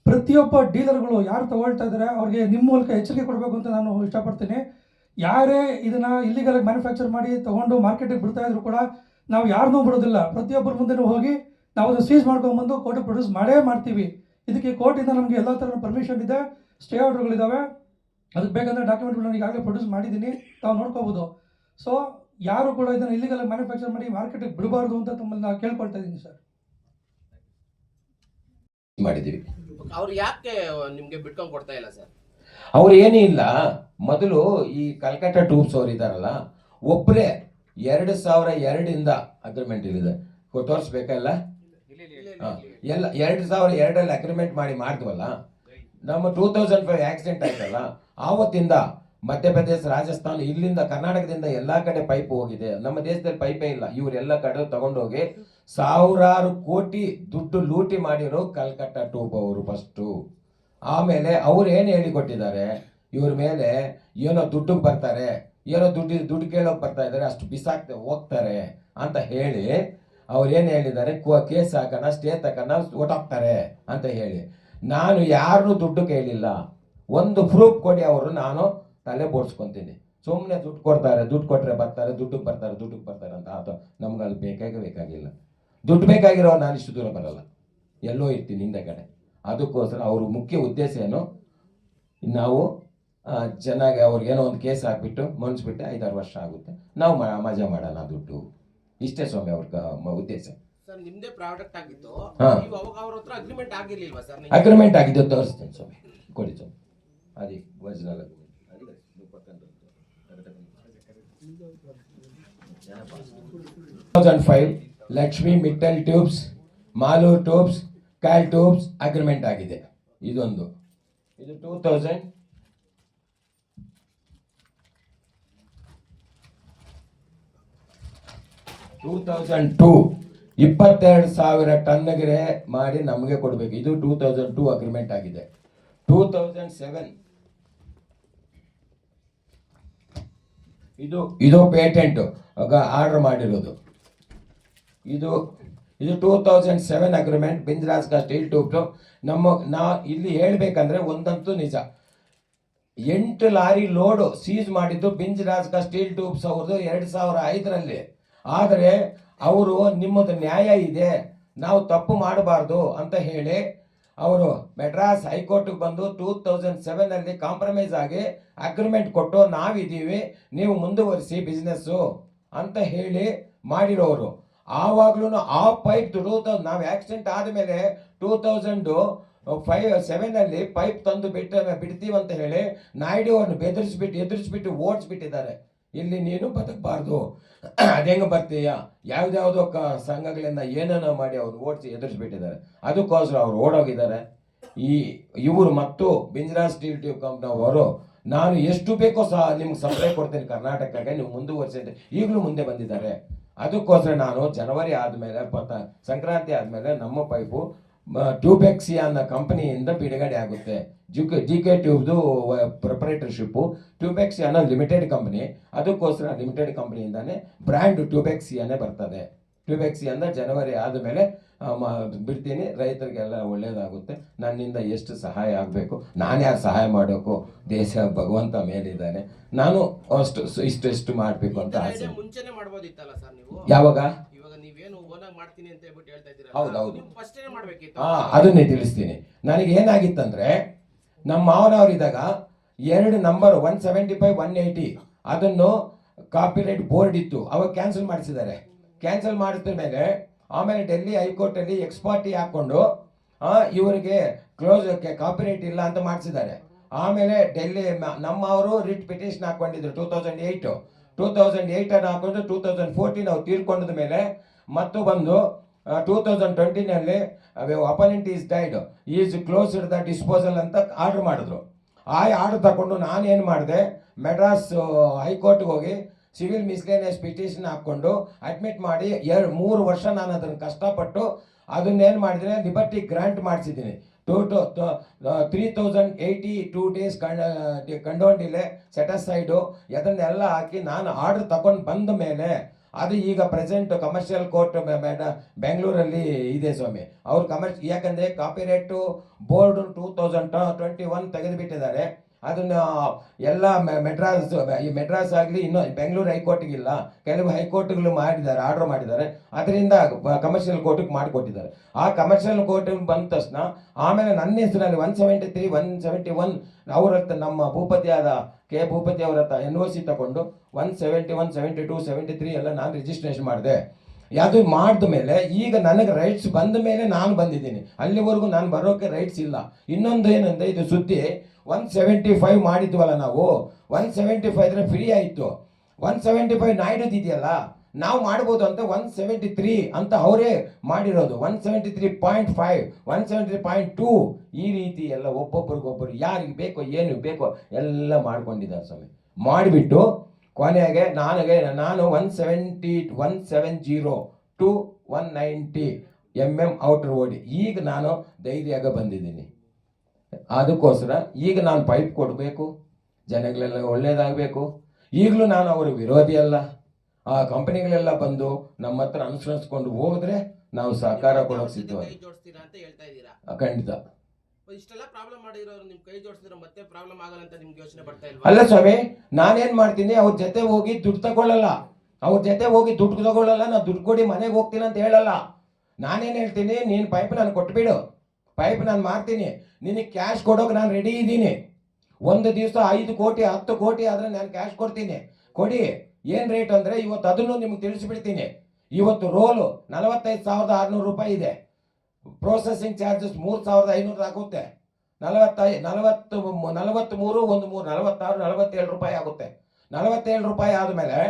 ಪ್ರತಿಯೊಬ್ಬ ಡೀಲರ್ಗಳು ಯಾರು ತಗೊಳ್ತಾ ಇದ್ದಾರೆ ಅವ್ರಿಗೆ ನಿಮ್ಮ ಮೂಲಕ ಎಚ್ಚರಿಕೆ ಕೊಡಬೇಕು ಅಂತ ನಾನು ಇಷ್ಟಪಡ್ತೀನಿ. ಯಾರೇ ಇದನ್ನು ಇಲ್ಲಿಗಲಾಗಿ ಮ್ಯಾನುಫ್ಯಾಕ್ಚರ್ ಮಾಡಿ ತೊಗೊಂಡು ಮಾರ್ಕೆಟಿಗೆ ಬಿಡ್ತಾ ಇದ್ರು ಕೂಡ ನಾವು ಯಾರನ್ನೂ ಬಿಡೋದಿಲ್ಲ. ಪ್ರತಿಯೊಬ್ಬರ ಮುಂದೆನೂ ಹೋಗಿ ನಾವು ಅದು ಸೀಸ್ ಮಾಡ್ಕೊಂಬಂದು ಕೋರ್ಟಿಗೆ ಪ್ರೊಡ್ಯೂಸ್ ಮಾಡೇ ಮಾಡ್ತೀವಿ. ಇದಕ್ಕೆ ಕೋರ್ಟಿಂದ ನಮಗೆ ಎಲ್ಲ ಥರದ ಪರ್ಮಿಷನ್ ಇದೆ, ಸ್ಟೇ ಆರ್ಡರ್ಗಳಿದ್ದಾವೆ. ಅದಕ್ಕೆ ಬೇಕಂದರೆ ಡಾಕ್ಯುಮೆಂಟ್ಗಳನ್ನ ಈಗಾಗಲೇ ಪ್ರೊಡ್ಯೂಸ್ ಮಾಡಿದ್ದೀನಿ, ತಾವು ನೋಡ್ಕೋಬೋದು. ಸೊ ಯಾರು ಕೂಡ ಇದನ್ನು ಇಲ್ಲಿಗಲಾಗಿ ಮ್ಯಾನುಫ್ಯಾಕ್ಚರ್ ಮಾಡಿ ಮಾರ್ಕೆಟಿಗೆ ಬಿಡಬಾರ್ದು ಅಂತ ತಮ್ಮನ್ನ ಕೇಳ್ಕೊಳ್ತಾ ಇದ್ದೀನಿ ಸರ್. ಮಾಡಿದ್ದೀವಿ. ಅವ್ರು ಯಾಕೆ ನಿಮಗೆ ಬಿಟ್ಕೊಂಡು ಕೊಡ್ತಾ ಇಲ್ಲ ಸರ್? ಅವ್ರು ಏನೂ ಇಲ್ಲ. ಮೊದಲು ಈ ಕಲ್ಕಟ್ಟ ಟ್ಯೂಬ್ಸ್ ಅವ್ರು ಇದ್ದಾರಲ್ಲ, ಒಬ್ಬರೇ 2002 ಅಗ್ರಿಮೆಂಟ್ ಇದೆ, ತೋರಿಸ್ಬೇಕಲ್ಲ. ಎಲ್ಲ 2002 ಅಗ್ರಿಮೆಂಟ್ ಮಾಡಿದ್ವಲ್ಲ. ನಮ್ಮ 2005 ಆಕ್ಸಿಡೆಂಟ್ ಆಯ್ತಲ್ಲ, ಆವತ್ತಿಂದ ಮಧ್ಯಪ್ರದೇಶ, ರಾಜಸ್ಥಾನ, ಇಲ್ಲಿಂದ ಕರ್ನಾಟಕದಿಂದ ಎಲ್ಲ ಕಡೆ ಪೈಪ್ ಹೋಗಿದೆ. ನಮ್ಮ ದೇಶದಲ್ಲಿ ಪೈಪೇ ಇಲ್ಲ. ಇವರೆಲ್ಲ ಕಡೆ ತಗೊಂಡೋಗಿ ಸಾವಿರಾರು ಕೋಟಿ ದುಡ್ಡು ಲೂಟಿ ಮಾಡಿರೋ ಕಲ್ಕಟ್ಟ ಟ್ಯೂಬ್ ಅವರು ಫಸ್ಟು. ಆಮೇಲೆ ಅವ್ರು ಏನು ಹೇಳಿಕೊಟ್ಟಿದ್ದಾರೆ, ಇವ್ರ ಮೇಲೆ ಏನೋ ದುಡ್ಡಿಗೆ ಬರ್ತಾರೆ, ಏನೋ ದುಡ್ಡು ಕೇಳೋಕೆ ಬರ್ತಾ ಇದ್ದಾರೆ, ಅಷ್ಟು ಬಿಸಾಕ್ತೆ ಹೋಗ್ತಾರೆ ಅಂತ ಹೇಳಿ ಅವ್ರು ಏನು ಹೇಳಿದ್ದಾರೆ, ಕೇಸ್ ಹಾಕೋಣ, ಸ್ಟೇ ತಗೋಣ, ಹೊಟ್ಟೋಗ್ತಾರೆ ಅಂತ ಹೇಳಿ. ನಾನು ಯಾರನ್ನೂ ದುಡ್ಡು ಕೇಳಿಲ್ಲ. ಒಂದು ಪ್ರೂಫ್ ಕೊಡಿ ಅವರು, ನಾನು ತಲೆ ಬೋಡ್ಸ್ಕೊತೀನಿ. ಸುಮ್ಮನೆ ದುಡ್ಡು ಕೊಡ್ತಾರೆ, ದುಡ್ಡು ಕೊಟ್ಟರೆ ಬರ್ತಾರೆ, ದುಡ್ಡಿಗೆ ಬರ್ತಾರೆ ಅಂತ ಆತ ನಮ್ಗೆ ಅಲ್ಲಿ ಬೇಕಾಗಿಲ್ಲ. ದುಡ್ಡು ಬೇಕಾಗಿರೋ ನಾನು ಇಷ್ಟು ದೂರ ಬರಲ್ಲ, ಎಲ್ಲೋ ಇರ್ತೀನಿ ಹಿಂದೆ ಕಡೆ. ಅದಕ್ಕೋಸ್ಕರ ಅವ್ರ ಮುಖ್ಯ ಉದ್ದೇಶ ಏನು, ನಾವು ಚೆನ್ನಾಗಿ ಅವ್ರಿಗೇನೋ ಒಂದು ಕೇಸ್ ಹಾಕ್ಬಿಟ್ಟು ಮುನ್ಸ್ಬಿಟ್ಟೆ 5-6 ವರ್ಷ ಆಗುತ್ತೆ, ನಾವು ಮಜಾ ಮಾಡೋಣ ದುಡ್ಡು. ಇಷ್ಟೇ ಸ್ವಾಮಿ ಅವ್ರ ಉದ್ದೇಶ. ಸರ್ ನಿಮ್ದೇ ಪ್ರಾಡಕ್ಟ್ ಆಗಿತ್ತು, ನೀವು ಅವಾಗ ಅವ್ರ ಹತ್ರ ಅಗ್ರಿಮೆಂಟ್ ಆಗಿರ್ಲಿಲ್ವಾ ಸರ್? ಅಗ್ರಿಮೆಂಟ್ ಆಗಿದ್ದು ತೋರಿಸ್ತೇನೆ ಸ್ವಾಮಿ, ಕೊಡಿ ಸ್ವಾಮಿ. ಅದೇ original 2005 Lakshmi Mittal tubes, Malur tubes, Cal tubes agreement ಆಗಿದೆ. ಇದೊಂದು, ಇದು 2002 22,000 ಟನ್ಗೆ ಮಾಡಿ ನಮಗೆ ಕೊಡಬೇಕು. ಇದು 2002 ಅಗ್ರಿಮೆಂಟ್ ಆಗಿದೆ. 2007 ಇದು ಪೇಟೆಂಟ್ ಆರ್ಡರ್ ಮಾಡಿರೋದು. ಇದು 2007 ಅಗ್ರಿಮೆಂಟ್. ಬಿಂಜರಾಜ್ಕ ಸ್ಟೀಲ್ ಟ್ಯೂಬ್ಸ್ ನಾ ಇಲ್ಲಿ ಹೇಳ್ಬೇಕಂದ್ರೆ ಒಂದಂತೂ ನಿಜ, 8 ಲಾರಿ ಲೋಡು ಸೀಸ್ ಮಾಡಿದ್ದು ಬಿಂಜರಾಜ್ಕ ಸ್ಟೀಲ್ ಟ್ಯೂಬ್ಸ್ ಅವ್ರದ್ದು 2005ರಲ್ಲಿ. ಆದರೆ ಅವರು ನಿಮ್ಮದು ನ್ಯಾಯ ಇದೆ, ನಾವು ತಪ್ಪು ಮಾಡಬಾರ್ದು ಅಂತ ಹೇಳಿ ಅವರು ಮೆಡ್ರಾಸ್ ಹೈಕೋರ್ಟ್ಗೆ ಬಂದು 2007ನಲ್ಲಿ ಕಾಂಪ್ರಮೈಸ್ ಆಗಿ ಅಗ್ರಿಮೆಂಟ್ ಕೊಟ್ಟು ನಾವಿದ್ದೀವಿ, ನೀವು ಮುಂದುವರಿಸಿ ಬಿಸ್ನೆಸ್ಸು ಅಂತ ಹೇಳಿ ಮಾಡಿರೋರು. ಆವಾಗ್ಲೂ ಆ ಪೈಪ್ ನಾವು ಆಕ್ಸಿಡೆಂಟ್ ಆದಮೇಲೆ 2007ನಲ್ಲಿ ಪೈಪ್ ತಂದು ಬಿಡ್ತೀವಿ ಅಂತ ಹೇಳಿ ನಾಯ್ಡು ಅವ್ರನ್ನ ಎದುರಿಸ್ಬಿಟ್ಟು ಓಡಿಸ್ಬಿಟ್ಟಿದ್ದಾರೆ. ಇಲ್ಲಿ ನೀನು ಬದುಕಬಾರ್ದು, ಅದೆಂಗೆ ಬರ್ತೀಯ, ಯಾವುದ್ಯಾವುದೋ ಸಂಘಗಳಿಂದ ಏನೇನೋ ಮಾಡಿ ಅವ್ರು ಓಡಿಸಿ ಎದುರಿಸ್ಬಿಟ್ಟಿದ್ದಾರೆ. ಅದಕ್ಕೋಸ್ಕರ ಅವ್ರು ಓಡೋಗಿದ್ದಾರೆ. ಈ ಇವರು ಮತ್ತು ಬಿಂಜ್ರಾ ಸ್ಟೀಲ್ ಟ್ಯೂಬ್ ಕಂಪ್ನಿಯವರು ನಾನು ಎಷ್ಟು ಬೇಕೋ ಸಹ ನಿಮ್ಗೆ ಸಪ್ಲೈ ಕೊಡ್ತೀನಿ ಕರ್ನಾಟಕಕ್ಕೆ, ನೀವು ಮುಂದುವರಿಸಿದ್ರೆ ಈಗಲೂ ಮುಂದೆ ಬಂದಿದ್ದಾರೆ. ಅದಕ್ಕೋಸ್ಕರ ನಾನು ಜನವರಿ ಆದಮೇಲೆ ಸಂಕ್ರಾಂತಿ ಆದಮೇಲೆ ನಮ್ಮ ಪೈಪು ಟ್ಯೂಬೆಕ್ಸಿ ಅನ್ನೋ ಕಂಪನಿಯಿಂದ ಬಿಡುಗಡೆ ಆಗುತ್ತೆ. ಕೆ ಟ್ಯೂಬ್ದು ಪ್ರೊಪ್ರೈಟರ್ಶಿಪ್ಪು ಟ್ಯೂಬೆಕ್ಸಿ ಅನ್ನೋ ಲಿಮಿಟೆಡ್ ಕಂಪನಿ. ಅದಕ್ಕೋಸ್ಕರ ಲಿಮಿಟೆಡ್ ಕಂಪನಿಯಿಂದಾನೆ ಬ್ರ್ಯಾಂಡ್ ಟ್ಯೂಬೆಕ್ಸಿಯನ್ನೇ ಬರ್ತದೆ. ಟ್ಯೂಬೆಕ್ಸಿ ಅಂದರೆ ಜನವರಿ ಆದಮೇಲೆ ಬಿಡ್ತೀನಿ. ರೈತರಿಗೆಲ್ಲ ಒಳ್ಳೇದಾಗುತ್ತೆ. ನನ್ನಿಂದ ಎಷ್ಟು ಸಹಾಯ ಆಗಬೇಕು, ನಾನು ಯಾರು ಸಹಾಯ ಮಾಡೋಕ್ಕೂ, ದೇಶ ಭಗವಂತ ಮೇಲಿದ್ದಾನೆ. ನಾನು ಇಷ್ಟು ಮಾಡಬೇಕು ಅಂತ ಆಸೆ. ಮುಂಚೆನೆ ಮಾಡ್ಬೋದಿತ್ತಲ್ಲ ಸರ್ ನೀವು? ಯಾವಾಗ? ಇವಾಗ ನೀವೇನು ಓನಾಗಿ ಮಾಡ್ತೀನಿ ಅಂತ ಹೇಳ್ಬಿಟ್ಟು ಹೇಳ್ತಾ ಇದ್ದೀರಾ. ಹೌದೌದು, ಫಸ್ಟೇ ಮಾಡ್ಬೇಕಿತ್ತು. ಅದನ್ನೇ ತಿಳಿಸ್ತೀನಿ. ನನಗೆ ಏನಾಗಿತ್ತಂದ್ರೆ, ನಮ್ಮ ಮಾವನವರಿದ್ದಾಗ 2 ನಂಬರ್ 175 180 ಅದನ್ನು ಕಾಪಿರೈಟ್ ಬೋರ್ಡ್ ಇತ್ತು, ಅವಾಗ ಕ್ಯಾನ್ಸಲ್ ಮಾಡಿಸಿದ್ದಾರೆ. ಕ್ಯಾನ್ಸಲ್ ಮಾಡಿದ ಮೇಲೆ ಆಮೇಲೆ ಡೆಲ್ಲಿ ಹೈಕೋರ್ಟಲ್ಲಿ ಎಕ್ಸ್ಪರ್ಟಿ ಹಾಕ್ಕೊಂಡು ಇವರಿಗೆ ಕ್ಲೋಸ್ ಕಾಪಿರೈಟ್ ಇಲ್ಲ ಅಂತ ಮಾಡಿಸಿದ್ದಾರೆ. ಆಮೇಲೆ ಡೆಲ್ಲಿ ನಮ್ಮವರು ರಿಟ್ ಪಿಟಿಷನ್ ಹಾಕ್ಕೊಂಡಿದ್ರು 2008 ಅನ್ನು ಹಾಕೊಂಡು 2014 ಅವ್ರು ತೀರ್ಕೊಂಡ ಮೇಲೆ ಮತ್ತು ಬಂದು 2020ನಲ್ಲಿ opponent is died is closed the disposal ಅಂತ ಆರ್ಡರ್ ಮಾಡಿದ್ರು. ಆ ಆರ್ಡರ್ ತಗೊಂಡು ನಾನೇನು ಮಾಡಿದೆ, ಮೆಡ್ರಾಸ್ ಹೈಕೋರ್ಟ್ಗೆ ಹೋಗಿ ಸಿವಿಲ್ ಮಿಸ್ಲೇನಿಯಸ್ ಪಿಟಿಷನ್ ಹಾಕ್ಕೊಂಡು ಅಡ್ಮಿಟ್ ಮಾಡಿ 3 ವರ್ಷ ನಾನು ಅದನ್ನು ಕಷ್ಟಪಟ್ಟು ಅದನ್ನೇನು ಮಾಡಿದ್ದೀನಿ, ಲಿಬರ್ಟಿ ಗ್ರಾಂಟ್ ಮಾಡಿಸಿದ್ದೀನಿ. 3082 days ಕಂಡೋನ್ ಡಿಲೇ ಸೆಟಸೈಡು ಅದನ್ನೆಲ್ಲ ಹಾಕಿ ನಾನು ಆರ್ಡರ್ ತಗೊಂಡು ಬಂದ ಮೇಲೆ ಅದು ಈಗ ಪ್ರೆಸೆಂಟ್ ಕಮರ್ಷಿಯಲ್ ಕೋರ್ಟ್ ಬೆಂಗಳೂರಲ್ಲಿ ಇದೆ ಸ್ವಾಮಿ. ಅವ್ರು ಯಾಕಂದರೆ ಕಾಪಿರೈಟು ಬೋರ್ಡು 2021 ತೆಗೆದುಬಿಟ್ಟಿದ್ದಾರೆ. ಅದನ್ನು ಎಲ್ಲ ಮೆಡ್ರಾಸ್ ಆಗಲಿ ಇನ್ನೂ ಬೆಂಗಳೂರು ಹೈಕೋರ್ಟ್ಗಿಲ್ಲ, ಕೆಲವು ಹೈಕೋರ್ಟ್ಗಳು ಮಾಡಿದ್ದಾರೆ, ಆರ್ಡರ್ ಮಾಡಿದ್ದಾರೆ. ಅದರಿಂದ ಕಮರ್ಷಿಯಲ್ ಕೋರ್ಟಿಗೆ ಮಾಡಿಕೊಟ್ಟಿದ್ದಾರೆ. ಆ ಕಮರ್ಷಿಯಲ್ ಕೋರ್ಟಿಗೆ ಬಂದ ತಕ್ಷಣ ಆಮೇಲೆ ನನ್ನ ಹೆಸರಲ್ಲಿ 173 171 ಅವ್ರ ಹತ್ರ ನಮ್ಮ ಭೂಪತಿಯಾದ ಕೆ ಭೂಪತಿ ಅವರ ಹತ್ರ NOC ತಗೊಂಡು 171 72 73 ಎಲ್ಲ ನಾನು ರಿಜಿಸ್ಟ್ರೇಷನ್ ಮಾಡಿದೆ. ಅದು ಮಾಡಿದ ಮೇಲೆ ಈಗ ನನಗೆ ರೈಟ್ಸ್ ಬಂದ ಮೇಲೆ ನಾನು ಬಂದಿದ್ದೀನಿ. ಅಲ್ಲಿವರೆಗೂ ನಾನು ಬರೋಕ್ಕೆ ರೈಟ್ಸ್ ಇಲ್ಲ. ಇನ್ನೊಂದು ಏನಂದರೆ, ಇದು ಸುದ್ದಿ 175 ಮಾಡಿದ್ವಲ್ಲ ನಾವು, 175 ಫ್ರೀ ಆಯಿತು. 175 ನಾಯ್ಡುದಿದೆಯಲ್ಲ, ನಾವು ಮಾಡ್ಬೋದು ಅಂತ 173 ಅಂತ ಅವರೇ ಮಾಡಿರೋದು. 173.5 173.2 ಈ ರೀತಿ ಎಲ್ಲ ಒಬ್ಬೊಬ್ರಿಗೊಬ್ಬರು ಯಾರಿಗೆ ಬೇಕೋ ಏನು ಬೇಕೋ ಎಲ್ಲ ಮಾಡ್ಕೊಂಡಿದ್ದಾರೆ ಸ್ವಾಮಿ. ಮಾಡಿಬಿಟ್ಟು ಕೊನೆಗೆ ನಾನು 170 to 190 mm ಔಟರ್ ಓಡಿ ಈಗ ನಾನು ಧೈರ್ಯಾಗ ಬಂದಿದ್ದೀನಿ. ಅದಕ್ಕೋಸ್ಕರ ಈಗ ನಾನು ಪೈಪ್ ಕೊಡಬೇಕು, ಜನಗಳೆಲ್ಲ ಒಳ್ಳೇದಾಗಬೇಕು. ಈಗಲೂ ನಾನು ಅವರ ವಿರೋಧಿ ಅಲ್ಲ. ಆ ಕಂಪನಿಗಳೆಲ್ಲ ಬಂದು ನಮ್ಮ ಹತ್ರ ಅನುಸರಿಸ್ಕೊಂಡು ಹೋದ್ರೆ ನಾವು ಸಹಕಾರ ಕೊಡೋಕೆ ಸಿದ್ಧವಾಗಿ. ಖಂಡಿತ. ಇಷ್ಟೆಲ್ಲ ಪ್ರಾಬ್ಲಮ್ ಮಾಡಿರೋರು ನಿಮ್ ಕೈ ಜೋಡಿಸಿದ್ರೆ ಮತ್ತೆ ಪ್ರಾಬ್ಲಮ್ ಆಗಲ್ಲ ಅಂತ ನಿಮ್ಗೆ ಯೋಚನೆ ಬರ್ತಾ ಇಲ್ವಾ? ಅಲ್ಲ ಸ್ವಾಮಿ, ನಾನೇನ್ ಮಾಡ್ತೀನಿ, ಅವ್ರ ಜೊತೆ ಹೋಗಿ ದುಡ್ಡು ತಗೊಳ್ಳಲ್ಲ. ನಾನು ದುಡ್ಡು ಕೊಡಿ ಮನೆಗೆ ಹೋಗ್ತೀನಿ ಅಂತ ಹೇಳಲ್ಲ. ನಾನೇನು ಹೇಳ್ತೀನಿ, ನೀನು ಪೈಪ್ ನಾನು ಕೊಟ್ಬಿಡು, ಪೈಪ್ ನಾನು ಮಾಡ್ತೀನಿ, ನಿನಗೆ ಕ್ಯಾಶ್ ಕೊಡೋಕೆ ನಾನು ರೆಡಿ ಇದ್ದೀನಿ. ಒಂದು ದಿವಸ 5 ಕೋಟಿ 10 ಕೋಟಿ ಆದರೆ ನಾನು ಕ್ಯಾಶ್ ಕೊಡ್ತೀನಿ, ಕೊಡಿ. ಏನು ರೇಟ್ ಅಂದರೆ ಇವತ್ತು ಅದನ್ನು ನಿಮ್ಗೆ ತಿಳಿಸ್ಬಿಡ್ತೀನಿ. ಇವತ್ತು ರೋಲು 45,600 ರೂಪಾಯಿ ಇದೆ. ಪ್ರೊಸೆಸಿಂಗ್ ಚಾರ್ಜಸ್ 3,500 ಆಗುತ್ತೆ. 43 46 ರೂಪಾಯಿ ಆಗುತ್ತೆ. 47 ರೂಪಾಯಿ ಆದಮೇಲೆ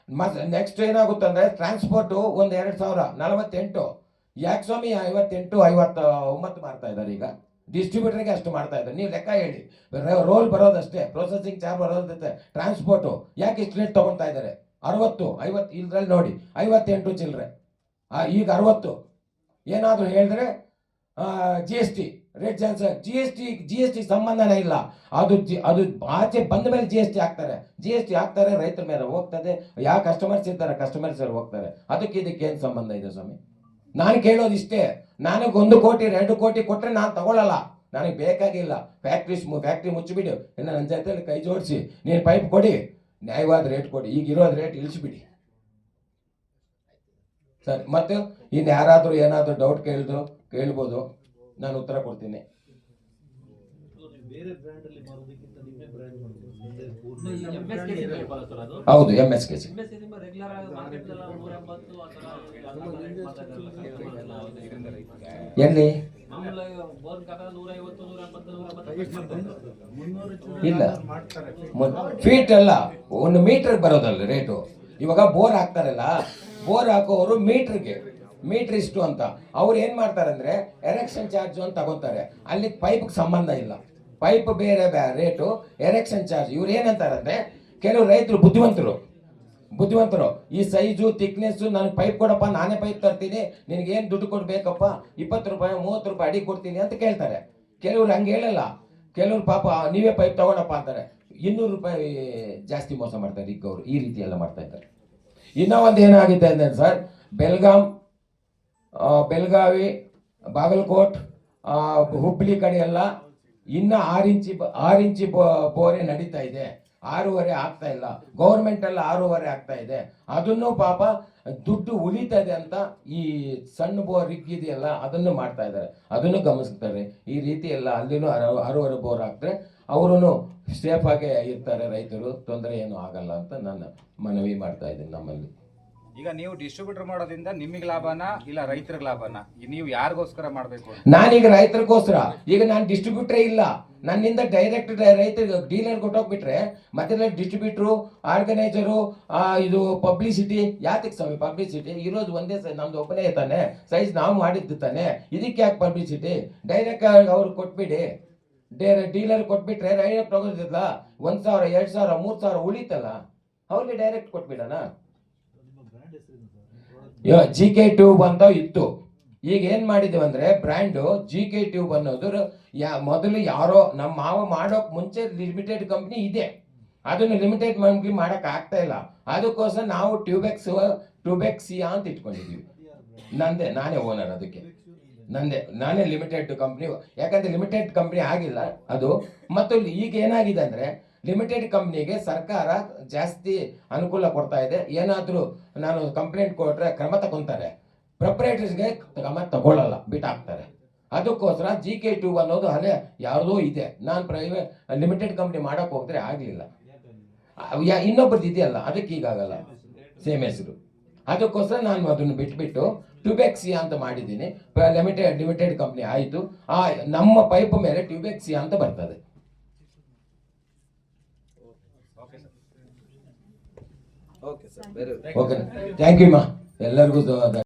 ಮತ್ತೆ ನೆಕ್ಸ್ಟ್ ಏನಾಗುತ್ತೆ ಅಂದರೆ ಟ್ರಾನ್ಸ್ಪೋರ್ಟು ಒಂದು 2,000 48. ಯಾಕೆ ಸ್ವಾಮಿ 58 59 ಮಾಡ್ತಾ ಇದ್ದಾರೆ ಈಗ? ಡಿಸ್ಟ್ರಿಬ್ಯೂಟರ್ಗೆ ಅಷ್ಟು ಮಾಡ್ತಾ ಇದ್ದಾರೆ. ನೀವು ಲೆಕ್ಕ ಹೇಳಿ, ರೋಲ್ ಬರೋದಷ್ಟೇ, ಪ್ರೊಸೆಸಿಂಗ್ ಚಾರ್ಜ್ ಬರೋದಷ್ಟೇ, ಟ್ರಾನ್ಸ್ಪೋರ್ಟು ಯಾಕೆ ಇಷ್ಟು ರೇಟ್ ತೊಗೊಳ್ತಾ ಇದ್ದಾರೆ? 60 50 ಇಲ್ದ್ರಲ್ಲಿ ನೋಡಿ 58 ಚಿಲ್ಲರೆ, ಈಗ 60. ಏನಾದರೂ ಹೇಳಿದ್ರೆ GST ರೇಟ್ ಜಾಸ್ತಿ. GST ಸಂಬಂಧನೇ ಇಲ್ಲ. ಅದು ಆಚೆ ಬಂದ ಮೇಲೆ GST ಹಾಕ್ತಾರೆ, ರೈತರ ಮೇಲೆ ಹೋಗ್ತದೆ. ಯಾವ ಕಸ್ಟಮರ್ಸ್ ಇರ್ತಾರೆ, ಕಸ್ಟಮರ್ಸ್ ಹೋಗ್ತಾರೆ. ಅದಕ್ಕೆ ಇದಕ್ಕೆ ಏನು ಸಂಬಂಧ ಇದೆ ಸ್ವಾಮಿ? ನಾನು ಕೇಳೋದು ಇಷ್ಟೇ, ನನಗೆ 1 ಕೋಟಿ 2 ಕೋಟಿ ಕೊಟ್ಟರೆ ನಾನು ತಗೊಳ್ಳಲ್ಲ, ನನಗೆ ಬೇಕಾಗಿಲ್ಲ. ಫ್ಯಾಕ್ಟ್ರಿ ಮುಚ್ಚಿಬಿಡು, ಇನ್ನು ನನ್ನ ಜೊತೆಲಿ ಕೈ ಜೋಡಿಸಿ ನೀನು ಪೈಪ್ ಕೊಡಿ, ನ್ಯಾಯವಾದ ರೇಟ್ ಕೊಡಿ, ಈಗ ಇರೋದು ರೇಟ್ ಇಳಿಸಿಬಿಡಿ ಸರ್. ಮತ್ತು ಇನ್ನು ಯಾರಾದರೂ ಏನಾದರೂ ಡೌಟ್ ಕೇಳ್ಬೋದು, ನಾನು ಉತ್ತರ ಕೊಡ್ತೀನಿ. ಹೌದು, MSKC ಎಲ್ಲಿ ಇಲ್ಲ, ಫೀಟ್ ಅಲ್ಲ, 1 ಮೀಟರ್ ಬರೋದಲ್ಲ ರೇಟು. ಇವಾಗ ಬೋರ್ ಹಾಕ್ತಾರಲ್ಲ, ಬೋರ್ ಹಾಕೋರು ಮೀಟ್ರ್ ಇಷ್ಟು ಅಂತ. ಅವ್ರು ಏನು ಮಾಡ್ತಾರೆ ಅಂದರೆ ಎರೆಕ್ಷನ್ ಚಾರ್ಜು ಅಂತ ತಗೋತಾರೆ. ಅಲ್ಲಿ ಪೈಪ್ಗೆ ಸಂಬಂಧ ಇಲ್ಲ, ಪೈಪ್ ಬೇರೆ ರೇಟು, ಎರೆಕ್ಷನ್ ಚಾರ್ಜ್. ಇವ್ರು ಏನಂತಾರಂದರೆ, ಕೆಲವು ರೈತರು ಬುದ್ಧಿವಂತರು ಈ ಸೈಜು ಥಿಕ್ನೆಸ್ಸು ನನಗೆ ಪೈಪ್ ಕೊಡಪ್ಪ, ನಾನೇ ಪೈಪ್ ತರ್ತೀನಿ, ನಿನಗೇನು ದುಡ್ಡು ಕೊಡಬೇಕಪ್ಪ, 20 ರೂಪಾಯಿ 30 ರೂಪಾಯಿ ಅಡಿ ಕೊಡ್ತೀನಿ ಅಂತ ಕೇಳ್ತಾರೆ. ಕೆಲವ್ರು ಹಂಗೆ ಹೇಳಲ್ಲ. ಕೆಲವ್ರು ಪಾಪ ನೀವೇ ಪೈಪ್ ತಗೊಳಪ್ಪ ಅಂತಾರೆ, 200 ರೂಪಾಯಿ ಜಾಸ್ತಿ ಮೋಸ ಮಾಡ್ತಾರೆ ಈಗ ಅವರು. ಈ ರೀತಿ ಎಲ್ಲ ಮಾಡ್ತಾ ಇದ್ದಾರೆ. ಇನ್ನೂ ಒಂದು ಏನಾಗಿದೆ ಅಂದರೆ ಸರ್, ಬೆಳಗಾವಿ, ಬಾಗಲಕೋಟ್, ಹುಬ್ಬಳ್ಳಿ ಕಡೆ ಎಲ್ಲ ಇನ್ನು 6 ಇಂಚಿ ಬೋರೆ ನಡೀತಾ ಇದೆ. 6.5 ಆಗ್ತಾ ಇಲ್ಲ. ಗೌರ್ಮೆಂಟ್ ಎಲ್ಲ 6.5 ಆಗ್ತಾ ಇದೆ. ಅದನ್ನು ಪಾಪ ದುಡ್ಡು ಉಳಿತದೆ ಅಂತ ಈ ಸಣ್ಣ ಬೋರ್ ಇದೆಯಲ್ಲ ಅದನ್ನು ಮಾಡ್ತಾ ಇದ್ದಾರೆ. ಅದನ್ನು ಗಮನಿಸ್ತಾರೆ. ಈ ರೀತಿ ಎಲ್ಲ ಅಲ್ಲಿನೂ 6.5 ಬೋರ್ ಹಾಕ್ತಾರೆ. ಅವರು ಸೇಫ್ ಆಗಿ ಇರ್ತಾರೆ ರೈತರು, ತೊಂದರೆ ಏನೂ ಆಗಲ್ಲ ಅಂತ ನಾನು ಮನವಿ ಮಾಡ್ತಾ ಇದ್ದೀನಿ. ನಮ್ಮಲ್ಲಿ ಈಗ ನೀವು ಡಿಸ್ಟ್ರಿಬ್ಯೂಟರ್ ಮಾಡೋದ್ರಿಂದ ನಿಮಗೆ ಲಾಭನಾ ಇಲ್ಲ ರೈತರಿಗೆ ಲಾಭನಾ? ನೀವು ಯಾರಿಗೋಸ್ಕರ ಮಾಡಬೇಕು? ನಾನೀಗ ರೈತರಿಗೋಸ್ಕರ, ಈಗ ನಾನು ಡಿಸ್ಟ್ರಿಬ್ಯೂಟ್ರೇ ಇಲ್ಲ. ನನ್ನಿಂದ ಡೈರೆಕ್ಟ್ ರೈತರಿಗೆ ಡೀಲರ್ ಕೊಟ್ಟೋಗ್ಬಿಟ್ರೆ ಮತ್ತೆ ಡಿಸ್ಟ್ರಿಬ್ಯೂಟ್ರು, ಆರ್ಗನೈಸರು, ಇದು ಪಬ್ಲಿಸಿಟಿ ಯಾತಕ್ಕೆ ಸ್ವಾಮಿ? ಪಬ್ಲಿಸಿಟಿ ಇರೋದು ಒಂದೇ ನಮ್ದು ಒಬ್ಬನೇ ತಾನೆ, ಸೈಜ್ ನಾವು ಮಾಡಿದ್ದು ತಾನೆ, ಇದಕ್ಕೆ ಯಾಕೆ ಪಬ್ಲಿಸಿಟಿ? ಡೈರೆಕ್ಟ್ ಅವ್ರು ಕೊಟ್ಬಿಡಿ. ಡೀಲರ್ ಕೊಟ್ಬಿಟ್ರೆ ಡೈರೆಕ್ಟ್ ತಗೋದಿಲ್ಲ. 1,000 2,000 3,000 ಉಳಿತಲ್ಲ, ಅವ್ರಿಗೆ ಡೈರೆಕ್ಟ್ ಕೊಟ್ಬಿಡೋಣ. GK ಟ್ಯೂಬ್ ಅಂತ ಇತ್ತು. ಈಗ ಏನ್ ಮಾಡಿದೀವಿ ಅಂದ್ರೆ ಬ್ರ್ಯಾಂಡು GK ಟ್ಯೂಬ್ ಅನ್ನೋದು ಮೊದಲು ಯಾರೋ ನಮ್ಮ ಮಾವ ಮಾಡೋಕ್ ಮುಂಚೆ ಲಿಮಿಟೆಡ್ ಕಂಪ್ನಿ ಇದೆ, ಅದನ್ನು ಲಿಮಿಟೆಡ್ ಕಂಪ್ನಿ ಮಾಡಕ್ ಆಗ್ತಾ ಇಲ್ಲ. ಅದಕ್ಕೋಸ್ಕರ ನಾವು ಟ್ಯೂಬೆಕ್ಸಿಯಾ ಅಂತ ಇಟ್ಕೊಂಡಿದೀವಿ. ನಾನೇ ಓನರ್, ಅದಕ್ಕೆ ನಾನೇ ಲಿಮಿಟೆಡ್ ಕಂಪ್ನಿ. ಯಾಕಂದ್ರೆ ಲಿಮಿಟೆಡ್ ಕಂಪ್ನಿ ಆಗಿಲ್ಲ ಅದು. ಮತ್ತು ಈಗ ಏನಾಗಿದೆ ಅಂದ್ರೆ ಲಿಮಿಟೆಡ್ ಕಂಪ್ನಿಗೆ ಸರ್ಕಾರ ಜಾಸ್ತಿ ಅನುಕೂಲ ಕೊಡ್ತಾ ಇದೆ. ಏನಾದರೂ ನಾನು ಕಂಪ್ಲೇಂಟ್ ಕೊಟ್ಟರೆ ಕ್ರಮ ತಗೊತಾರೆ, ಪ್ರೊಪ್ರೈಟರ್ಸ್ಗೆ ಕ್ರಮ ತಗೊಳ್ಳಲ್ಲ, ಬಿಟ್ಟಾಕ್ತಾರೆ. ಅದಕ್ಕೋಸ್ಕರ GK ಟ್ಯೂಬ್ ಅನ್ನೋದು ಅಲ್ಲೇ ಯಾವುದೋ ಇದೆ. ನಾನು ಲಿಮಿಟೆಡ್ ಕಂಪ್ನಿ ಮಾಡೋಕೆ ಹೋಗ್ತಾರೆ, ಆಗಲಿಲ್ಲ. ಇನ್ನೊಬ್ಬರದ್ದು ಇದೆಯಲ್ಲ, ಅದಕ್ಕೆ ಈಗಾಗಲ್ಲ, ಸೇಮ್ ಹೆಸರು. ಅದಕ್ಕೋಸ್ಕರ ನಾನು ಅದನ್ನು ಬಿಟ್ಬಿಟ್ಟು ಟ್ಯೂಬೆಕ್ಸಿಯಾ ಅಂತ ಮಾಡಿದ್ದೀನಿ. ಲಿಮಿಟೆಡ್ ಕಂಪ್ನಿ ಆಯಿತು. ನಮ್ಮ ಪೈಪ್ ಮೇಲೆ ಟ್ಯೂಬೆಕ್ಸಿಯಾ ಅಂತ ಬರ್ತದೆ. Okay sir, very okay, thank you ಮಾ ಎಲ್ಲರಿಗೂ.